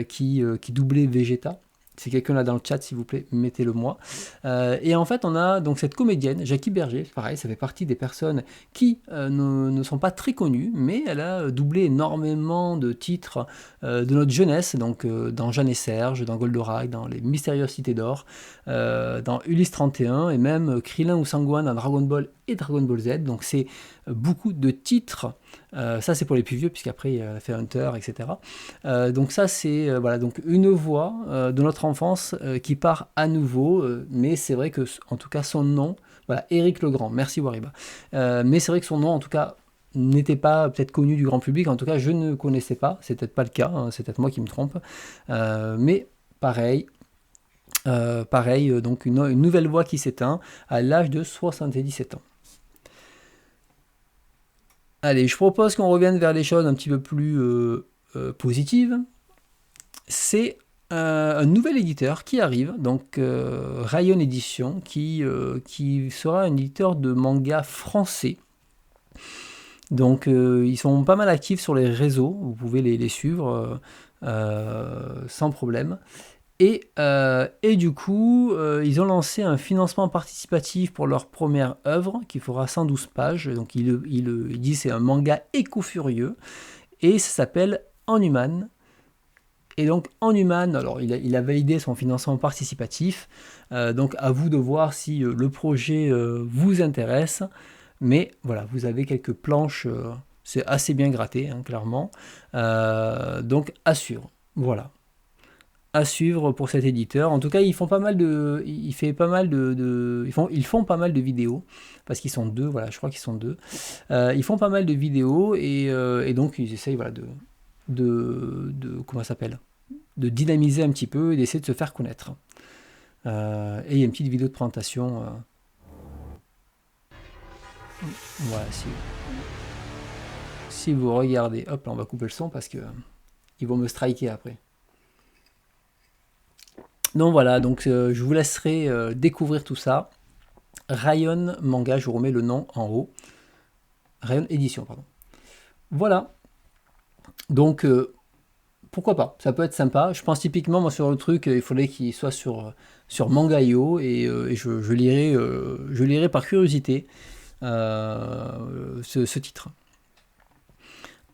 qui doublait Vegeta. C'est quelqu'un là dans le chat, s'il vous plaît, mettez-le moi. Et en fait, on a donc cette comédienne, Jackie Berger, pareil, ça fait partie des personnes qui ne sont pas très connues, mais elle a doublé énormément de titres de notre jeunesse, donc dans Jeanne et Serge, dans Goldorak, dans Les Mystérieuses Cités d'Or, dans Ulysse 31, et même Krillin ou Sangohan dans Dragon Ball et Dragon Ball Z. Donc c'est beaucoup de titres. Ça c'est pour les plus vieux, puisqu'après il a fait Hunter, etc. Donc ça c'est voilà, donc une voix de notre enfance qui part à nouveau, mais c'est vrai que en tout cas son nom, voilà, Éric Legrand, merci Wariba, mais c'est vrai que son nom en tout cas n'était pas peut-être connu du grand public, en tout cas je ne connaissais pas, c'est peut-être pas le cas, hein, c'est peut-être moi qui me trompe, mais pareil, donc une nouvelle voix qui s'éteint à l'âge de 77 ans. Allez, je propose qu'on revienne vers les choses un petit peu plus positives. C'est un nouvel éditeur qui arrive, donc Rayon Édition, qui sera un éditeur de manga français. Donc ils sont pas mal actifs sur les réseaux, vous pouvez les suivre sans problème. Et du coup, ils ont lancé un financement participatif pour leur première œuvre qui fera 112 pages. Donc il dit c'est un manga éco-furieux et ça s'appelle En Human. Et donc En Human, alors il a validé son financement participatif. Donc à vous de voir si le projet vous intéresse. Mais voilà, vous avez quelques planches, c'est assez bien gratté, hein, clairement. Donc à suivre. Voilà. À suivre pour cet éditeur. En tout cas, ils font pas mal de, il fait pas mal ils font pas mal de vidéos parce qu'ils sont deux. Voilà, je crois qu'ils sont deux. Ils font pas mal de vidéos et donc ils essayent voilà comment ça s'appelle, de dynamiser un petit peu et d'essayer de se faire connaître. Et il y a une petite vidéo de présentation. Voilà, si vous regardez, hop, là, on va couper le son parce que ils vont me striker après. Donc voilà, donc je vous laisserai découvrir tout ça. Rayon Manga, je vous remets le nom en haut. Rayon Édition, pardon. Voilà. Donc pourquoi pas, ça peut être sympa. Je pense typiquement moi sur le truc, il faudrait qu'il soit sur Manga.io et je lirai par curiosité ce titre.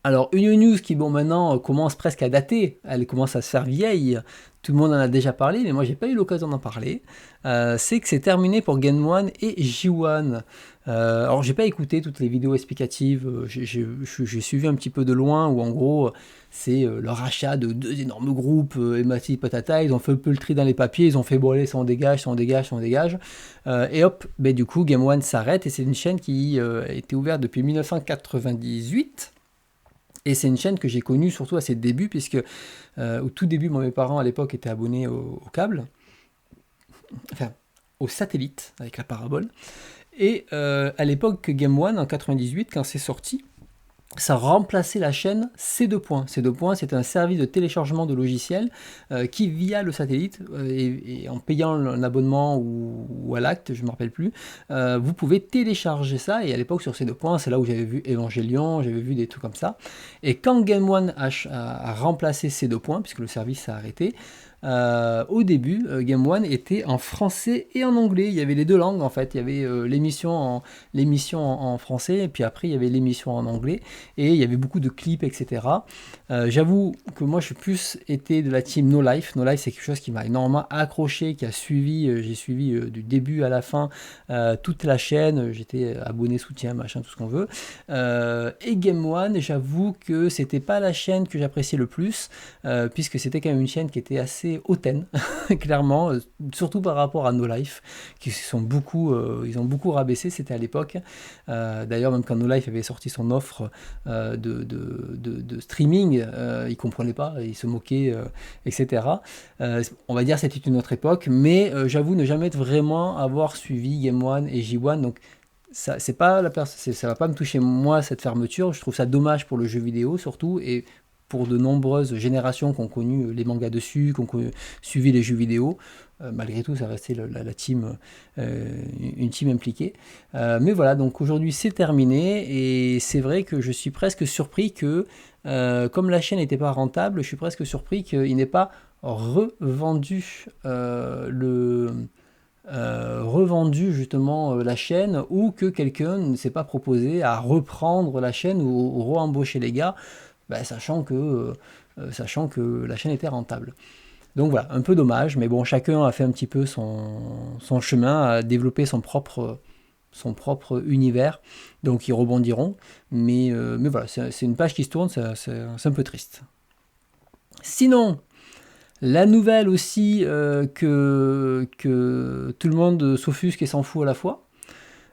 Alors, une news qui, bon, maintenant commence presque à dater, elle commence à se faire vieille, tout le monde en a déjà parlé, mais moi j'ai pas eu l'occasion d'en parler, c'est que c'est terminé pour Game One et J1. Alors, j'ai pas écouté toutes les vidéos explicatives, j'ai suivi un petit peu de loin, où en gros, c'est le rachat de deux énormes groupes, Emati Patata, ils ont fait un peu le tri dans les papiers, ils ont fait bon, allez, ça on dégage, ça on dégage, ça on dégage, et hop, ben, du coup, Game One s'arrête, et c'est une chaîne qui a été ouverte depuis 1998. Et c'est une chaîne que j'ai connue surtout à ses débuts, puisque au tout début, mes parents à l'époque étaient abonnés au câble, enfin au satellite avec la parabole. Et à l'époque, Game One en 98, quand c'est sorti, ça remplaçait la chaîne C2. C2, c'est un service de téléchargement de logiciels qui, via le satellite, et en payant un abonnement ou à l'acte, je ne me rappelle plus, vous pouvez télécharger ça. Et à l'époque, sur C2, c'est là où j'avais vu Evangelion, j'avais vu des trucs comme ça. Et quand Game One a remplacé C2, puisque le service s'est arrêté, au début, Game One était en français et en anglais. Il y avait les deux langues en fait. Il y avait l'émission en français et puis après il y avait l'émission en anglais et il y avait beaucoup de clips, etc. J'avoue que moi je suis plus été de la team No Life. No Life, c'est quelque chose qui m'a énormément accroché, qui a suivi, j'ai suivi du début à la fin toute la chaîne. J'étais abonné, soutien, machin, tout ce qu'on veut. Et Game One, j'avoue que c'était pas la chaîne que j'appréciais le plus puisque c'était quand même une chaîne qui était assez hautaine, clairement, surtout par rapport à No Life, qui sont beaucoup, ils ont beaucoup rabaissé, c'était à l'époque. D'ailleurs, même quand No Life avait sorti son offre de streaming, ils ne comprenaient pas, ils se moquaient, etc. On va dire que c'était une autre époque, mais j'avoue ne jamais vraiment avoir suivi Game One et J1, donc ça va pas me toucher moi cette fermeture. Je trouve ça dommage pour le jeu vidéo surtout et pour de nombreuses générations qui ont connu les mangas dessus, qui ont suivi les jeux vidéo. Malgré tout, ça restait la team, une team impliquée. Mais voilà, donc aujourd'hui c'est terminé et c'est vrai que je suis presque surpris que, comme la chaîne n'était pas rentable, je suis presque surpris qu'il n'ait pas revendu revendu justement la chaîne ou que quelqu'un ne s'est pas proposé à reprendre la chaîne ou re-embaucher les gars. Sachant que la chaîne était rentable. Donc voilà, un peu dommage, mais bon, chacun a fait un petit peu son chemin, a développé son propre univers, donc ils rebondiront. Mais voilà, c'est une page qui se tourne, c'est un peu triste. Sinon, la nouvelle aussi que tout le monde s'offusque et s'en fout à la fois,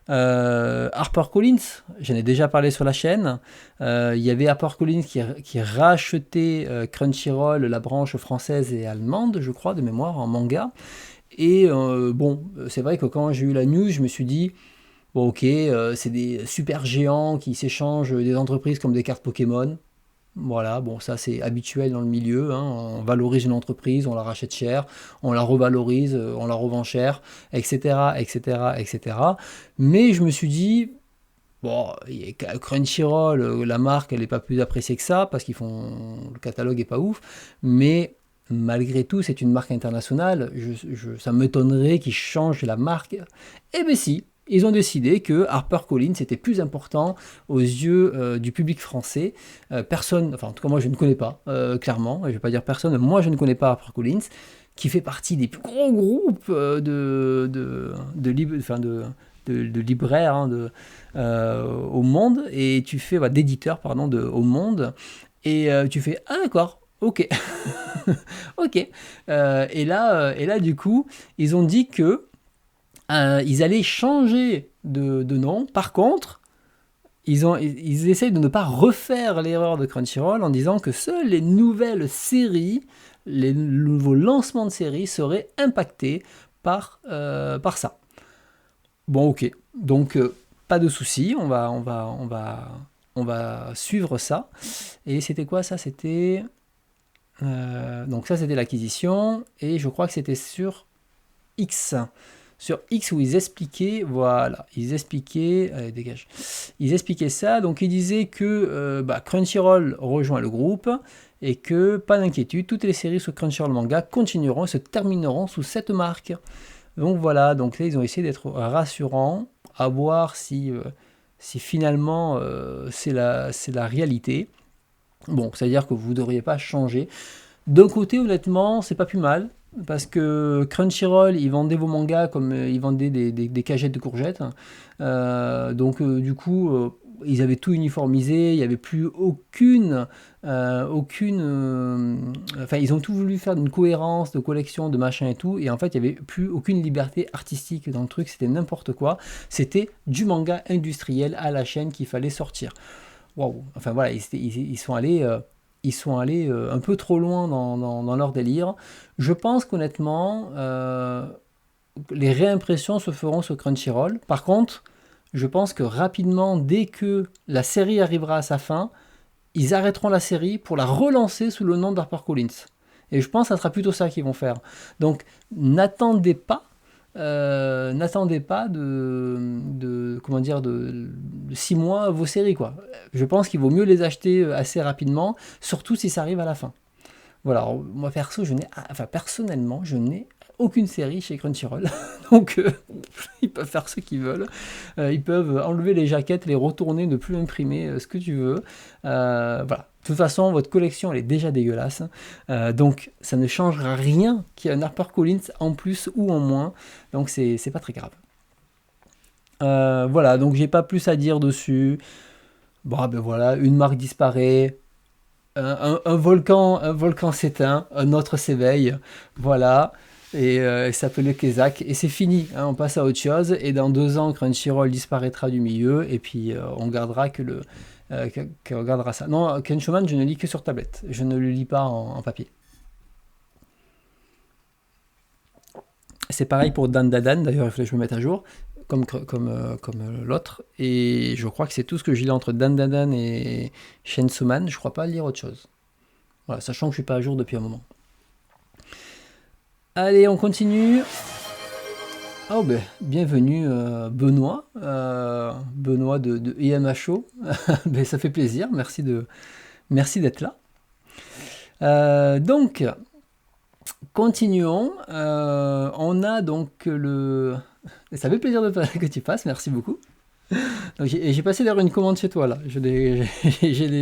HarperCollins, j'en ai déjà parlé sur la chaîne. Il y avait HarperCollins qui rachetait Crunchyroll, la branche française et allemande, je crois, de mémoire, en manga. Et bon, c'est vrai que quand j'ai eu la news, je me suis dit, bon ok, c'est des super géants qui s'échangent des entreprises comme des cartes Pokémon. Voilà, bon ça c'est habituel dans le milieu, hein. On valorise une entreprise, on la rachète cher, on la revalorise, on la revend cher, etc., etc., etc. Mais je me suis dit, bon, Crunchyroll, la marque, elle n'est pas plus appréciée que ça, parce le catalogue est pas ouf, mais malgré tout, c'est une marque internationale. Ça m'étonnerait qu'ils changent la marque. Eh bien si, ils ont décidé que HarperCollins était plus important aux yeux du public français. Personne, enfin en tout cas moi je ne connais pas, clairement, je ne vais pas dire personne, moi je ne connais pas HarperCollins, qui fait partie des plus gros groupes de libraires hein, au monde, et tu fais, d'éditeurs pardon, au monde, et tu fais, ah d'accord, ok, ok. Et là, du coup, ils ont dit que ils allaient changer de nom. Par contre, ils essayent de ne pas refaire l'erreur de Crunchyroll en disant que seules les nouvelles séries, les nouveaux lancements de séries seraient impactés par ça. Bon, ok. Donc, pas de souci. On va suivre ça. Et c'était quoi ça? Donc ça, c'était l'acquisition. Et je crois que c'était sur X. Sur X où ils expliquaient, voilà, allez, dégage. Ils expliquaient ça, donc ils disaient que Crunchyroll rejoint le groupe et que, pas d'inquiétude, toutes les séries sur Crunchyroll Manga continueront et se termineront sous cette marque. Donc voilà, donc là ils ont essayé d'être rassurants, à voir si finalement c'est la réalité. Bon, c'est-à-dire que vous ne devriez pas changer. D'un côté, honnêtement, c'est pas plus mal. Parce que Crunchyroll, ils vendaient vos mangas comme ils vendaient des cagettes de courgettes. Du coup, ils avaient tout uniformisé. Il n'y avait plus enfin, ils ont tout voulu faire d'une cohérence, de collection, de machin et tout. Et en fait, il n'y avait plus aucune liberté artistique dans le truc. C'était n'importe quoi. C'était du manga industriel à la chaîne qu'il fallait sortir. Waouh! Enfin voilà, ils sont allés. Un peu trop loin dans leur délire. Je pense qu'honnêtement, les réimpressions se feront sur Crunchyroll. Par contre, je pense que rapidement, dès que la série arrivera à sa fin, ils arrêteront la série pour la relancer sous le nom d'HarperCollins. Et je pense que ça sera plutôt ça qu'ils vont faire. Donc, n'attendez pas comment dire de 6 mois vos séries quoi. Je pense qu'il vaut mieux les acheter assez rapidement, surtout si ça arrive à la fin. Voilà, alors, moi personnellement, je n'ai aucune série chez Crunchyroll, donc ils peuvent faire ce qu'ils veulent. Ils peuvent enlever les jaquettes, les retourner, ne plus imprimer, ce que tu veux. Voilà. De toute façon, votre collection elle est déjà dégueulasse, donc ça ne changera rien qu'il y ait un HarperCollins en plus ou en moins, donc c'est pas très grave. Voilà, donc j'ai pas plus à dire dessus. Bon, ben voilà, une marque disparaît, un volcan s'éteint, un autre s'éveille, voilà, et il s'appelle le Kezak, et c'est fini, hein, on passe à autre chose, et dans 2 ans, Crunchyroll disparaîtra du milieu, et puis on gardera qu'on regardera ça. Non, Kenshoman, je ne lis que sur tablette, je ne le lis pas en papier. C'est pareil pour Dan Dadan, d'ailleurs il faudrait que je me mette à jour, comme l'autre, et je crois que c'est tout ce que j'ai lu entre Dan Dadan et Chainsaw Man, je crois pas lire autre chose. Voilà, sachant que je suis pas à jour depuis un moment. Allez, on continue. Oh ben, bienvenue Benoît, Benoît de IMHO. Ben, ça fait plaisir, merci d'être là. Donc, continuons. On a donc ça fait plaisir que tu passes, merci beaucoup. Donc, j'ai passé d'ailleurs une commande chez toi là. Je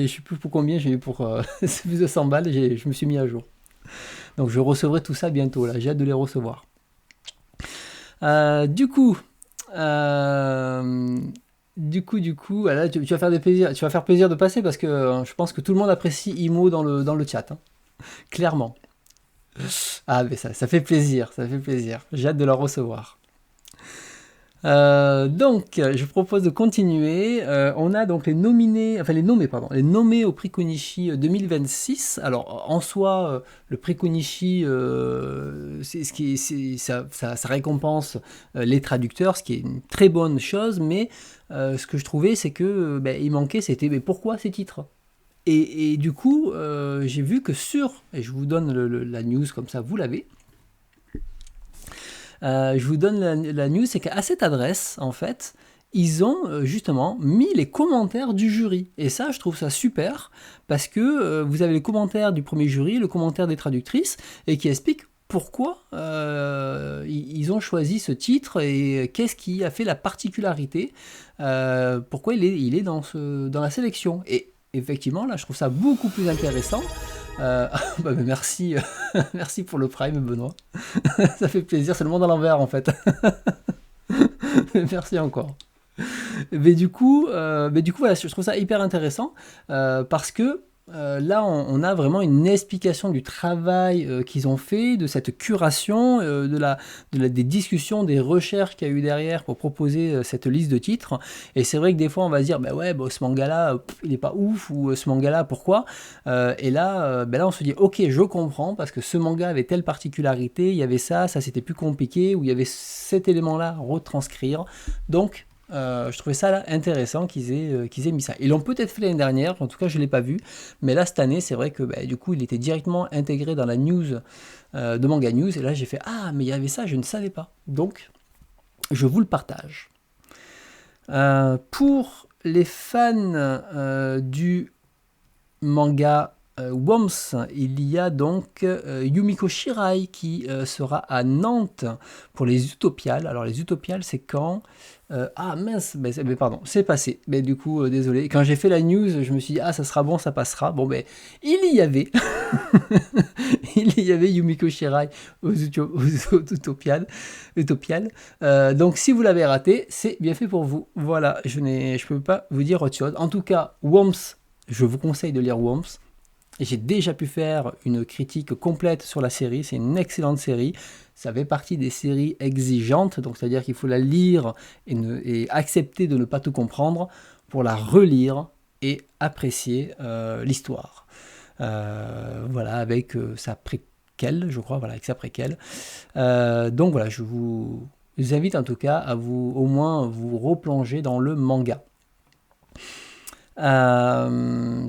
sais plus pour combien, j'ai eu pour c'est plus de 100 balles, je me suis mis à jour. Donc je recevrai tout ça bientôt là, j'ai hâte de les recevoir. Du coup, là, tu vas faire plaisir de passer parce que je pense que tout le monde apprécie Imo dans le chat, hein, clairement. Ah, mais ça fait plaisir, J'ai hâte de le recevoir. Donc, je propose de continuer. On a donc les nommés au prix Konishi 2026. Alors, en soi, le prix Konishi, ça récompense les traducteurs, ce qui est une très bonne chose. Mais ce que je trouvais, c'est que il manquait, c'était mais pourquoi ces titres? Et du coup, j'ai vu que et je vous donne la news comme ça, vous l'avez. Je vous donne la news, c'est qu'à cette adresse, en fait, ils ont justement mis les commentaires du jury. Et ça, je trouve ça super, parce que vous avez les commentaires du premier jury, le commentaire des traductrices, et qui expliquent pourquoi ils ont choisi ce titre et qu'est-ce qui a fait la particularité, pourquoi il est dans la sélection. Et effectivement, là, je trouve ça beaucoup plus intéressant. Bah, mais merci, merci pour le Prime, Benoît. Ça fait plaisir, c'est le monde à l'envers en fait. Merci encore. Mais du coup, voilà, je trouve ça hyper intéressant parce que là, on a vraiment une explication du travail qu'ils ont fait, de cette curation, des discussions, des recherches qu'il y a eu derrière pour proposer cette liste de titres. Et c'est vrai que des fois, on va se dire, bah ouais, bah, ce manga-là, il est pas ouf, ou ce manga-là, pourquoi Et là, là, on se dit, ok, je comprends, parce que ce manga avait telle particularité, il y avait ça c'était plus compliqué, ou il y avait cet élément-là à retranscrire. Donc, je trouvais ça là, intéressant qu'ils aient mis ça. Ils l'ont peut-être fait l'année dernière, en tout cas je ne l'ai pas vu, mais là cette année c'est vrai que du coup il était directement intégré dans la news de Manga News, et là j'ai fait ah mais il y avait ça, je ne savais pas. Donc je vous le partage. Pour les fans du manga Worms, il y a donc Yumiko Shirai qui sera à Nantes pour les Utopiales. Alors les Utopiales c'est quand ah mince, mais pardon, c'est passé. Mais du coup, désolé. Quand j'ai fait la news, je me suis dit, ah, ça sera bon, ça passera. Bon, ben, il y avait. Il y avait Yumiko Shirai aux Utopiales. Donc, si vous l'avez raté, c'est bien fait pour vous. Voilà, je peux pas vous dire autre chose. En tout cas, Worms, je vous conseille de lire Worms. J'ai déjà pu faire une critique complète sur la série. C'est une excellente série. Ça fait partie des séries exigeantes, donc c'est-à-dire qu'il faut la lire et accepter de ne pas tout comprendre pour la relire et apprécier l'histoire. Voilà, avec sa préquelle, je crois, voilà, avec sa préquelle. Donc voilà, je vous invite en tout cas à vous, au moins, vous replonger dans le manga.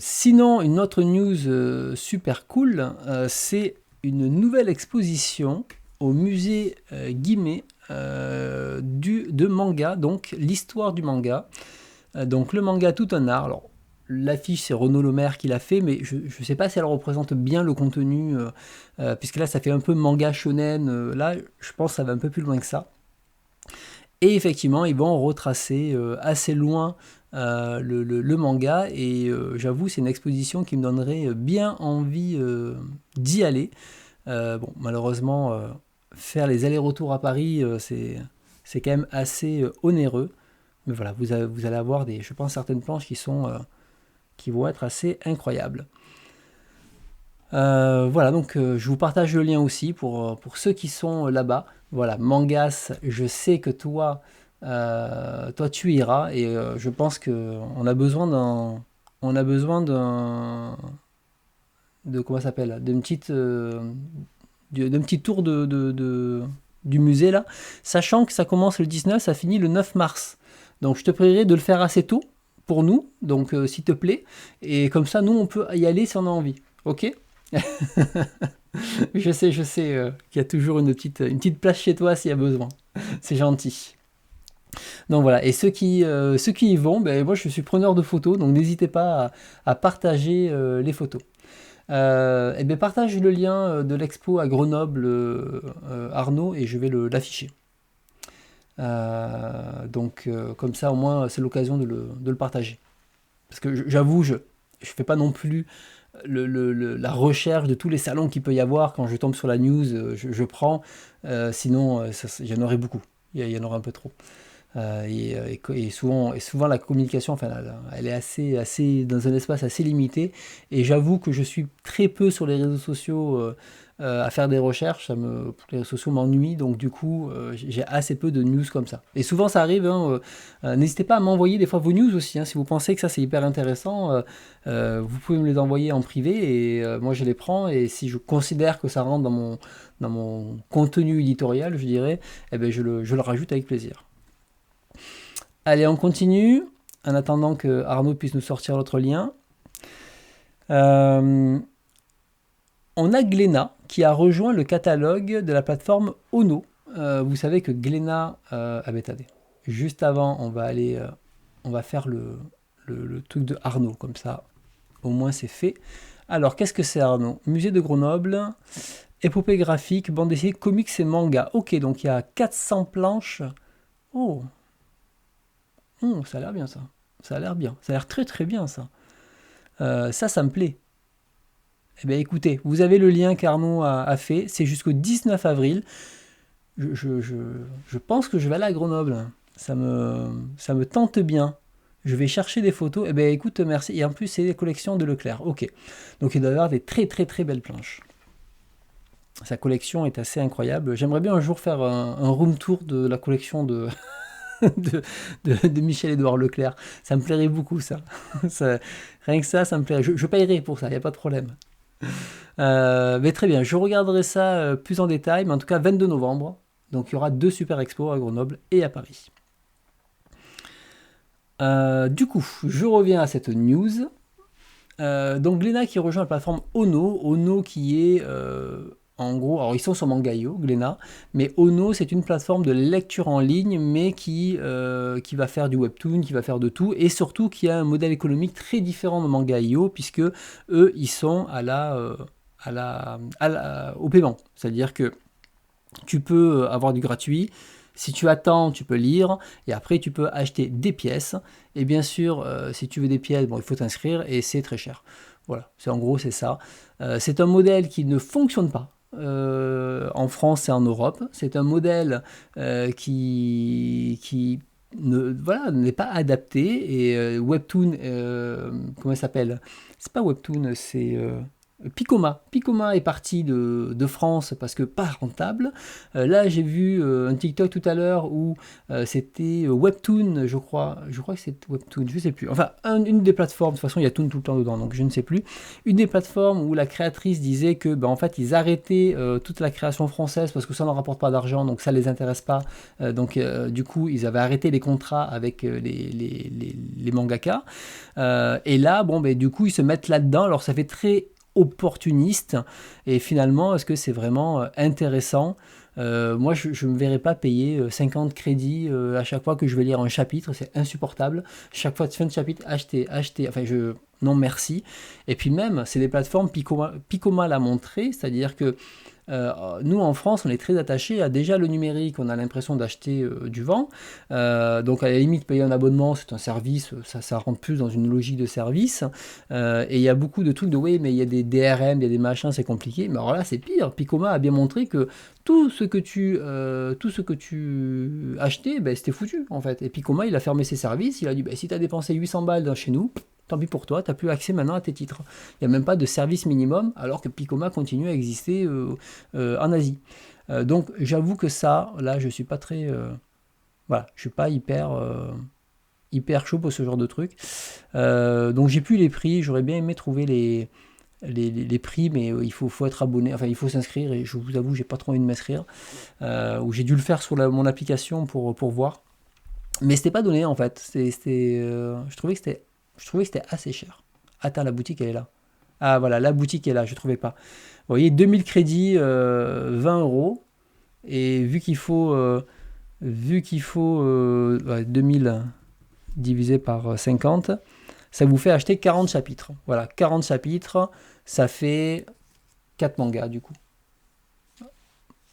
Sinon, une autre news super cool, c'est une nouvelle exposition au musée Guimet de manga, donc l'histoire du manga. Donc le manga tout un art. Alors l'affiche c'est Renaud Lemaire qui l'a fait, mais je ne sais pas si elle représente bien le contenu, puisque là ça fait un peu manga shonen. Là je pense que ça va un peu plus loin que ça. Et effectivement ils vont retracer assez loin le manga, et j'avoue c'est une exposition qui me donnerait bien envie d'y aller. Bon, malheureusement, faire les allers-retours à Paris, c'est quand même assez onéreux. Mais voilà, vous allez avoir je pense, certaines planches qui vont être assez incroyables. Voilà, donc je vous partage le lien aussi pour ceux qui sont là-bas. Voilà, Mangas, je sais que toi tu iras, et je pense qu'on a besoin de comment ça s'appelle, d'un petit tour du musée là, sachant que ça commence le 19, ça finit le 9 mars. Donc je te prierai de le faire assez tôt pour nous, donc s'il te plaît, et comme ça nous on peut y aller si on a envie. Ok? Je sais qu'il y a toujours une petite place chez toi s'il y a besoin. C'est gentil. Donc voilà, et ceux qui y vont, moi je suis preneur de photos, donc n'hésitez pas à partager les photos. Et bien partage le lien de l'expo à Grenoble, Arnaud, et je vais l'afficher. Donc comme ça au moins c'est l'occasion de le partager. Parce que j'avoue, je fais pas non plus la recherche de tous les salons qu'il peut y avoir. Quand je tombe sur la news, je prends. Sinon, j'en aurais beaucoup. Il y en aura un peu trop. Et souvent la communication, enfin, elle est assez dans un espace assez limité. Et j'avoue que je suis très peu sur les réseaux sociaux à faire des recherches. Les réseaux sociaux m'ennuient, donc du coup, j'ai assez peu de news comme ça. Et souvent, ça arrive. N'hésitez pas à m'envoyer des fois vos news aussi. Si vous pensez que ça c'est hyper intéressant, vous pouvez me les envoyer en privé, et moi je les prends. Et si je considère que ça rentre dans mon contenu éditorial, je dirais, je le rajoute avec plaisir. Allez, on continue, en attendant que Arnaud puisse nous sortir l'autre lien. On a Glénat qui a rejoint le catalogue de la plateforme Ono. Vous savez que Glénat... attendez. juste avant, on va faire le truc de Arnaud, comme ça, au moins c'est fait. Alors, qu'est-ce que c'est Arnaud? Musée de Grenoble, épopée graphique, bande dessinée, comics et manga. Ok, donc il y a 400 planches. Oh, ça a l'air bien ça. Ça a l'air bien. Ça a l'air très très bien ça. Ça me plaît. Eh bien écoutez, vous avez le lien qu'Arnaud a fait. C'est jusqu'au 19 avril. Je pense que je vais aller à Grenoble. Ça me tente bien. Je vais chercher des photos. Eh bien écoute, merci. Et en plus, c'est des collections de Leclerc. Ok. Donc il doit y avoir des très très très belles planches. Sa collection est assez incroyable. J'aimerais bien un jour faire un room tour de la collection de, de Michel-Édouard Leclerc. Ça me plairait beaucoup, ça. Rien que ça me plairait. Je payerai pour ça, il n'y a pas de problème. Mais très bien, je regarderai ça plus en détail. Mais en tout cas, 22 novembre. Donc il y aura 2 super expos à Grenoble et à Paris. Du coup, je reviens à cette news. Donc Glénat qui rejoint la plateforme Ono. Ono qui est... en gros, alors ils sont sur Mangayo, Glénat, mais Ono c'est une plateforme de lecture en ligne, mais qui va faire du webtoon, qui va faire de tout, et surtout qui a un modèle économique très différent de Mangayo, puisque eux ils sont au paiement. C'est-à-dire que tu peux avoir du gratuit, si tu attends, tu peux lire, et après tu peux acheter des pièces, et bien sûr, si tu veux des pièces, bon, il faut t'inscrire, et c'est très cher. Voilà, en gros c'est ça. C'est un modèle qui ne fonctionne pas en France et en Europe. C'est un modèle qui n'est pas adapté. Et Webtoon, comment ça s'appelle? C'est pas Webtoon, c'est Picoma. Picoma est parti de France parce que pas rentable. Là, j'ai vu un TikTok tout à l'heure où c'était Webtoon, je crois. Je crois que c'est Webtoon, je sais plus. Enfin, une des plateformes, de toute façon, il y a Toon tout le temps dedans, donc je ne sais plus. Une des plateformes où la créatrice disait que, en fait, ils arrêtaient toute la création française parce que ça ne rapporte pas d'argent, donc ça ne les intéresse pas. Du coup, ils avaient arrêté les contrats avec les mangaka. Et là, du coup, ils se mettent là-dedans. Alors, ça fait très opportuniste, et finalement est-ce que c'est vraiment intéressant? Moi je ne me verrais pas payer 50 crédits à chaque fois que je vais lire un chapitre, c'est insupportable. Chaque fois de fin de chapitre, acheter, enfin non merci. Et puis même c'est des plateformes, Picoma l'a montré, c'est-à-dire que nous en France on est très attaché à déjà le numérique, on a l'impression d'acheter du vent, donc à la limite payer un abonnement c'est un service, ça rentre plus dans une logique de service, et il y a beaucoup de trucs de oui mais il y a des DRM, il y a des machins, c'est compliqué, mais alors là c'est pire. Picoma a bien montré que tout ce que tu achetais, c'était foutu en fait, et Picoma il a fermé ses services, il a dit si tu as dépensé 800 balles chez nous, tant pis pour toi, tu n'as plus accès maintenant à tes titres. Il n'y a même pas de service minimum, alors que Picoma continue à exister en Asie. Donc j'avoue que ça, là, je suis pas très... voilà, je suis pas hyper chaud pour ce genre de truc. Donc j'ai plus les prix, j'aurais bien aimé trouver les prix, mais il faut être abonné, enfin il faut s'inscrire, et je vous avoue, j'ai pas trop envie de m'inscrire. Ou j'ai dû le faire sur mon application pour voir. Mais c'était pas donné en fait. Je trouvais que c'était assez cher. Attends, la boutique elle est là. Ah voilà, la boutique est là, je trouvais pas. Vous voyez, 2000 crédits, 20 euros. Et vu qu'il faut 2000 divisé par 50, ça vous fait acheter 40 chapitres. Voilà, 40 chapitres, ça fait 4 mangas du coup.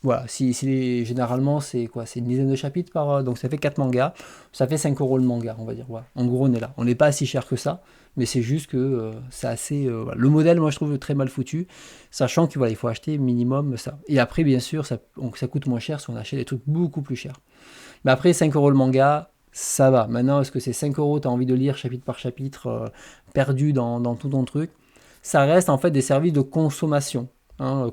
Voilà, généralement c'est quoi? C'est une dizaine de chapitres donc ça fait 4 mangas, ça fait 5 euros le manga, on va dire. Voilà. En gros, on est là. On n'est pas si cher que ça, mais c'est juste que c'est assez. Voilà. Le modèle, moi je trouve très mal foutu, sachant qu'il il faut acheter minimum ça. Et après, bien sûr, ça coûte moins cher si on achète des trucs beaucoup plus chers. Mais après, 5 euros le manga, ça va. Maintenant, est-ce que c'est 5 euros, tu as envie de lire chapitre par chapitre, perdu dans tout ton truc? Ça reste en fait des services de consommation.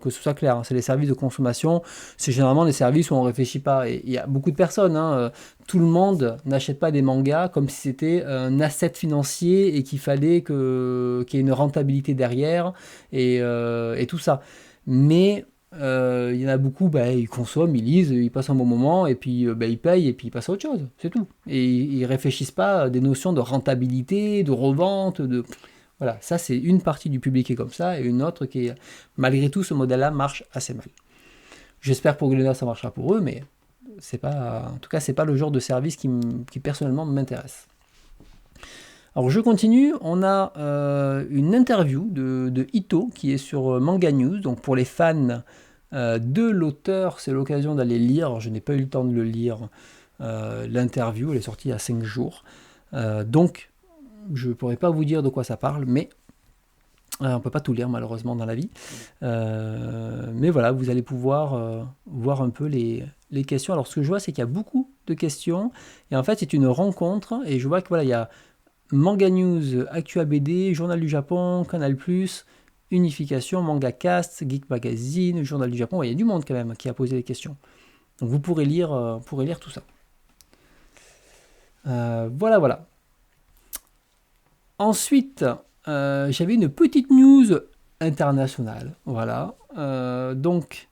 Que ce soit clair, c'est les services de consommation, c'est généralement des services où on ne réfléchit pas, et il y a beaucoup de personnes, tout le monde n'achète pas des mangas comme si c'était un asset financier et qu'il fallait qu'il y ait une rentabilité derrière, et tout ça, mais il y en a beaucoup, ils consomment, ils lisent, ils passent un bon moment, et puis ils payent, et puis ils passent à autre chose, c'est tout, et ils ne réfléchissent pas à des notions de rentabilité, de revente, voilà, ça c'est une partie du public qui est comme ça, et une autre qui est, malgré tout, ce modèle-là marche assez mal. J'espère pour Glénat ça marchera pour eux, mais en tout cas, c'est pas le genre de service qui personnellement m'intéresse. Alors je continue, on a une interview de Ito qui est sur Manga News, donc pour les fans de l'auteur, c'est l'occasion d'aller lire. Alors, je n'ai pas eu le temps de le lire, l'interview, elle est sortie il y a 5 jours, donc je ne pourrais pas vous dire de quoi ça parle, mais on ne peut pas tout lire malheureusement dans la vie. Mais voilà, vous allez pouvoir voir un peu les questions. Alors ce que je vois, c'est qu'il y a beaucoup de questions, et en fait c'est une rencontre, et je vois que voilà, il y a Manga News, Actua BD, Journal du Japon, Canal+, Unification, Manga Cast, Geek Magazine, Journal du Japon. Ouais, il y a du monde quand même qui a posé des questions. Donc vous pourrez lire tout ça. Voilà. Ensuite, j'avais une petite news internationale. Voilà. Donc,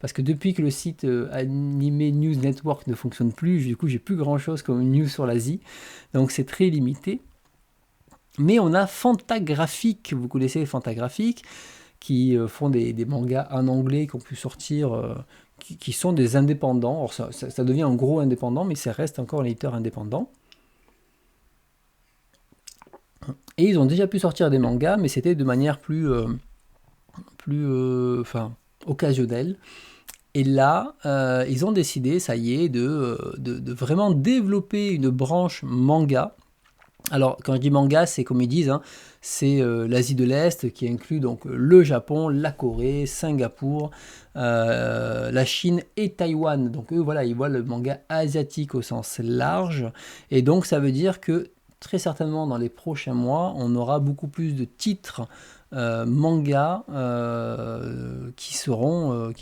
parce que depuis que le site Anime News Network ne fonctionne plus, du coup, j'ai plus grand chose comme news sur l'Asie. Donc, c'est très limité. Mais on a Fantagraphics, vous connaissez Fantagraphics, qui font des mangas en anglais qui ont pu sortir, qui sont des indépendants. Alors ça devient un gros indépendant, mais ça reste encore un éditeur indépendant. Et ils ont déjà pu sortir des mangas, mais c'était de manière plus occasionnelle. Et là, ils ont décidé, ça y est, de vraiment développer une branche manga. Alors, quand je dis manga, c'est comme ils disent, hein, c'est l'Asie de l'Est qui inclut donc le Japon, la Corée, Singapour, la Chine et Taïwan. Donc eux, voilà, ils voient le manga asiatique au sens large. Et donc, ça veut dire que très certainement dans les prochains mois, on aura beaucoup plus de titres manga qui seront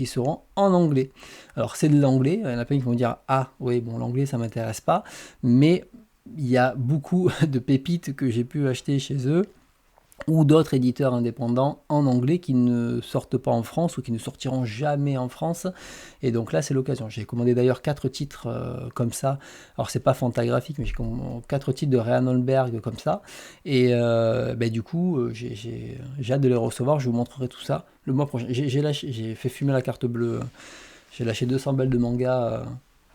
en anglais. Alors, c'est de l'anglais. Il y en a plein qui vont dire ah, oui, bon, l'anglais, ça m'intéresse pas. Mais il y a beaucoup de pépites que j'ai pu acheter chez eux ou d'autres éditeurs indépendants en anglais qui ne sortent pas en France ou qui ne sortiront jamais en France. Et donc là, c'est l'occasion. J'ai commandé d'ailleurs 4 titres comme ça. Alors, c'est pas Fantagraphique, mais j'ai commandé 4 titres de Ryan Holmberg comme ça. Et du coup, j'ai hâte de les recevoir. Je vous montrerai tout ça le mois prochain. J'ai fait fumer la carte bleue. J'ai lâché 200 balles de manga.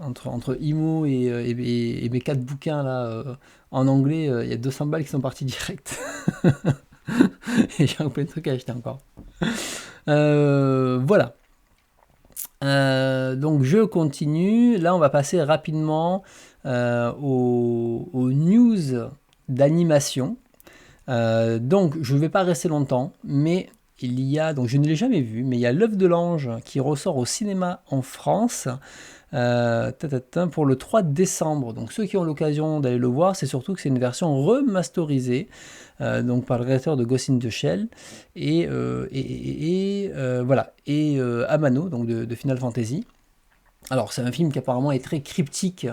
Entre Imo et mes 4 bouquins là, en anglais, il y a 200 balles qui sont parties direct. Et j'ai plein de trucs à acheter encore. Voilà. Donc je continue. Là, on va passer rapidement aux news d'animation. Donc je ne vais pas rester longtemps, mais il y a, donc je ne l'ai jamais vu, mais il y a L'œuf de l'ange qui ressort au cinéma en France. Pour le 3 décembre. Donc ceux qui ont l'occasion d'aller le voir, c'est surtout que c'est une version remasterisée donc par le réalisateur de Ghost in the Shell et Amano, donc de Final Fantasy. Alors c'est un film qui apparemment est très cryptique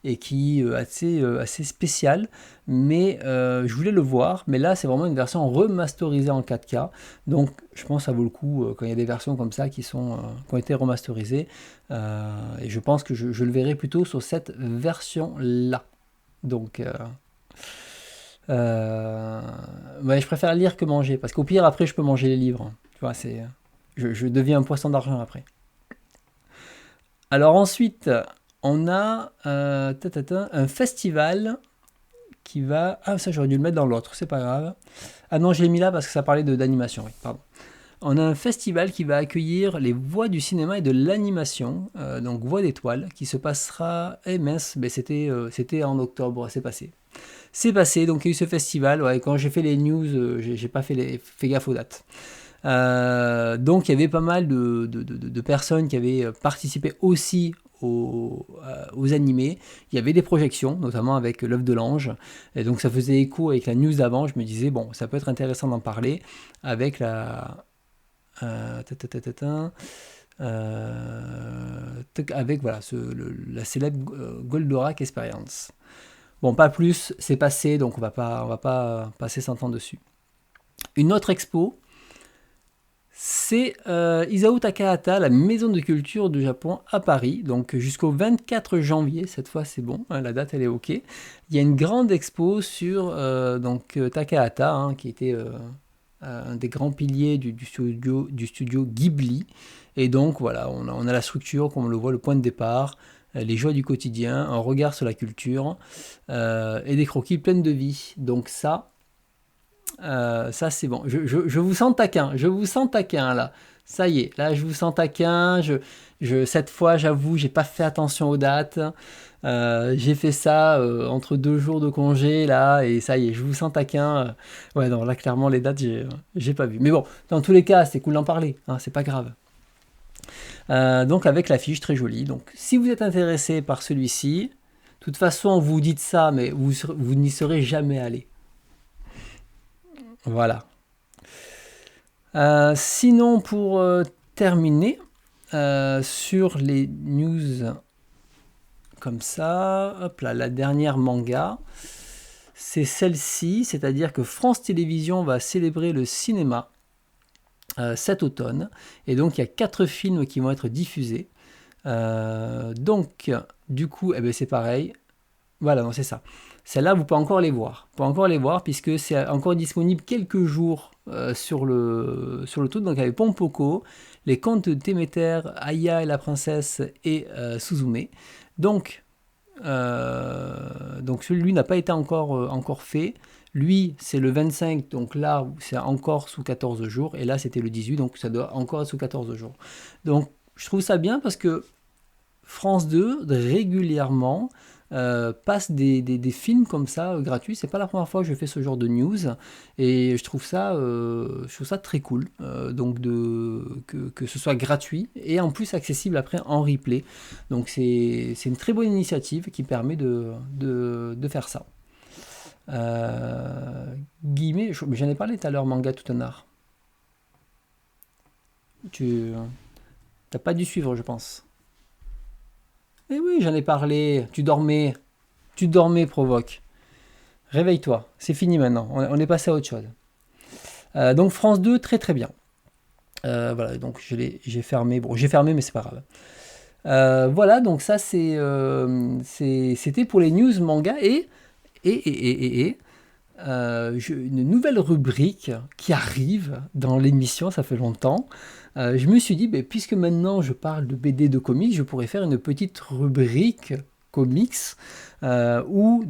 et qui est assez spécial, mais je voulais le voir, mais là c'est vraiment une version remasterisée en 4K, donc je pense que ça vaut le coup quand il y a des versions comme ça qui ont été remasterisées, et je pense que je le verrai plutôt sur cette version-là. Donc je préfère lire que manger, parce qu'au pire après je peux manger les livres, tu vois, je deviens un poisson d'argent après. Alors ensuite, on a un festival qui va... Ah, ça j'aurais dû le mettre dans l'autre, c'est pas grave. Ah non, je l'ai mis là parce que ça parlait d'animation, oui, pardon. On a un festival qui va accueillir les voix du cinéma et de l'animation, donc Voix d'étoiles, qui se passera... c'était en octobre, c'est passé. C'est passé, donc il y a eu ce festival, ouais, quand j'ai fait les news, j'ai pas fait gaffe aux dates. Donc il y avait pas mal de personnes qui avaient participé aussi aux animés. Il y avait des projections, notamment avec L'œuf de l'ange, et donc ça faisait écho avec la news d'avant. Je me disais bon, ça peut être intéressant d'en parler avec la avec voilà la célèbre Goldorak Experience. Bon, pas plus, c'est passé, donc on va pas passer 100 ans dessus. Une autre expo, c'est Isao Takahata, la maison de culture du Japon à Paris, donc jusqu'au 24 janvier, cette fois c'est bon, hein, la date elle est ok. Il y a une grande expo sur Takahata, hein, qui était un des grands piliers du studio Ghibli, et donc voilà, on a la structure, comme on le voit, le point de départ, les joies du quotidien, un regard sur la culture et des croquis pleines de vie. Donc ça c'est bon. Je vous sens taquin, là. Ça y est, là je vous sens taquin. Cette fois, j'avoue, j'ai pas fait attention aux dates. J'ai fait ça entre 2 jours de congé là, et ça y est, je vous sens taquin. Ouais, non, là clairement les dates, j'ai pas vu. Mais bon, dans tous les cas, c'est cool d'en parler, hein, c'est pas grave. Donc avec l'affiche très jolie. Donc si vous êtes intéressé par celui-ci, de toute façon, vous dites ça, mais vous n'y serez jamais allé. Voilà. Sinon, pour terminer, sur les news comme ça, hop là, la dernière manga, c'est celle-ci, c'est-à-dire que France Télévisions va célébrer le cinéma cet automne, et donc il y a 4 films qui vont être diffusés. Donc, du coup, eh ben, c'est pareil. Voilà, non, c'est ça. Celles-là, vous pouvez encore les voir. Vous pouvez encore les voir puisque c'est encore disponible quelques jours sur le truc. Donc, avec Pompoko, les contes de Déméter, Aya et la princesse et Suzume. Donc celui-là n'a pas été encore fait. Lui, c'est le 25, donc là, c'est encore sous 14 jours. Et là, c'était le 18, donc ça doit encore être sous 14 jours. Donc, je trouve ça bien parce que France 2, régulièrement, passe des films comme ça gratuits. C'est pas la première fois que je fais ce genre de news, et je trouve ça très cool. Donc que ce soit gratuit et en plus accessible après en replay. Donc c'est une très bonne initiative qui permet de faire ça. Guillemets, j'en ai parlé tout à l'heure, manga tout un art. Tu t'as pas dû suivre, je pense. Eh oui, j'en ai parlé. Tu dormais, Provoque. Réveille-toi, c'est fini maintenant. On est passé à autre chose. Donc France 2, très très bien. Voilà, donc j'ai fermé. Bon, j'ai fermé, mais c'est pas grave. Voilà, donc ça c'était pour les news manga une nouvelle rubrique qui arrive dans l'émission, ça fait longtemps. Je me suis dit, puisque maintenant je parle de BD, de comics, je pourrais faire une petite rubrique comics ou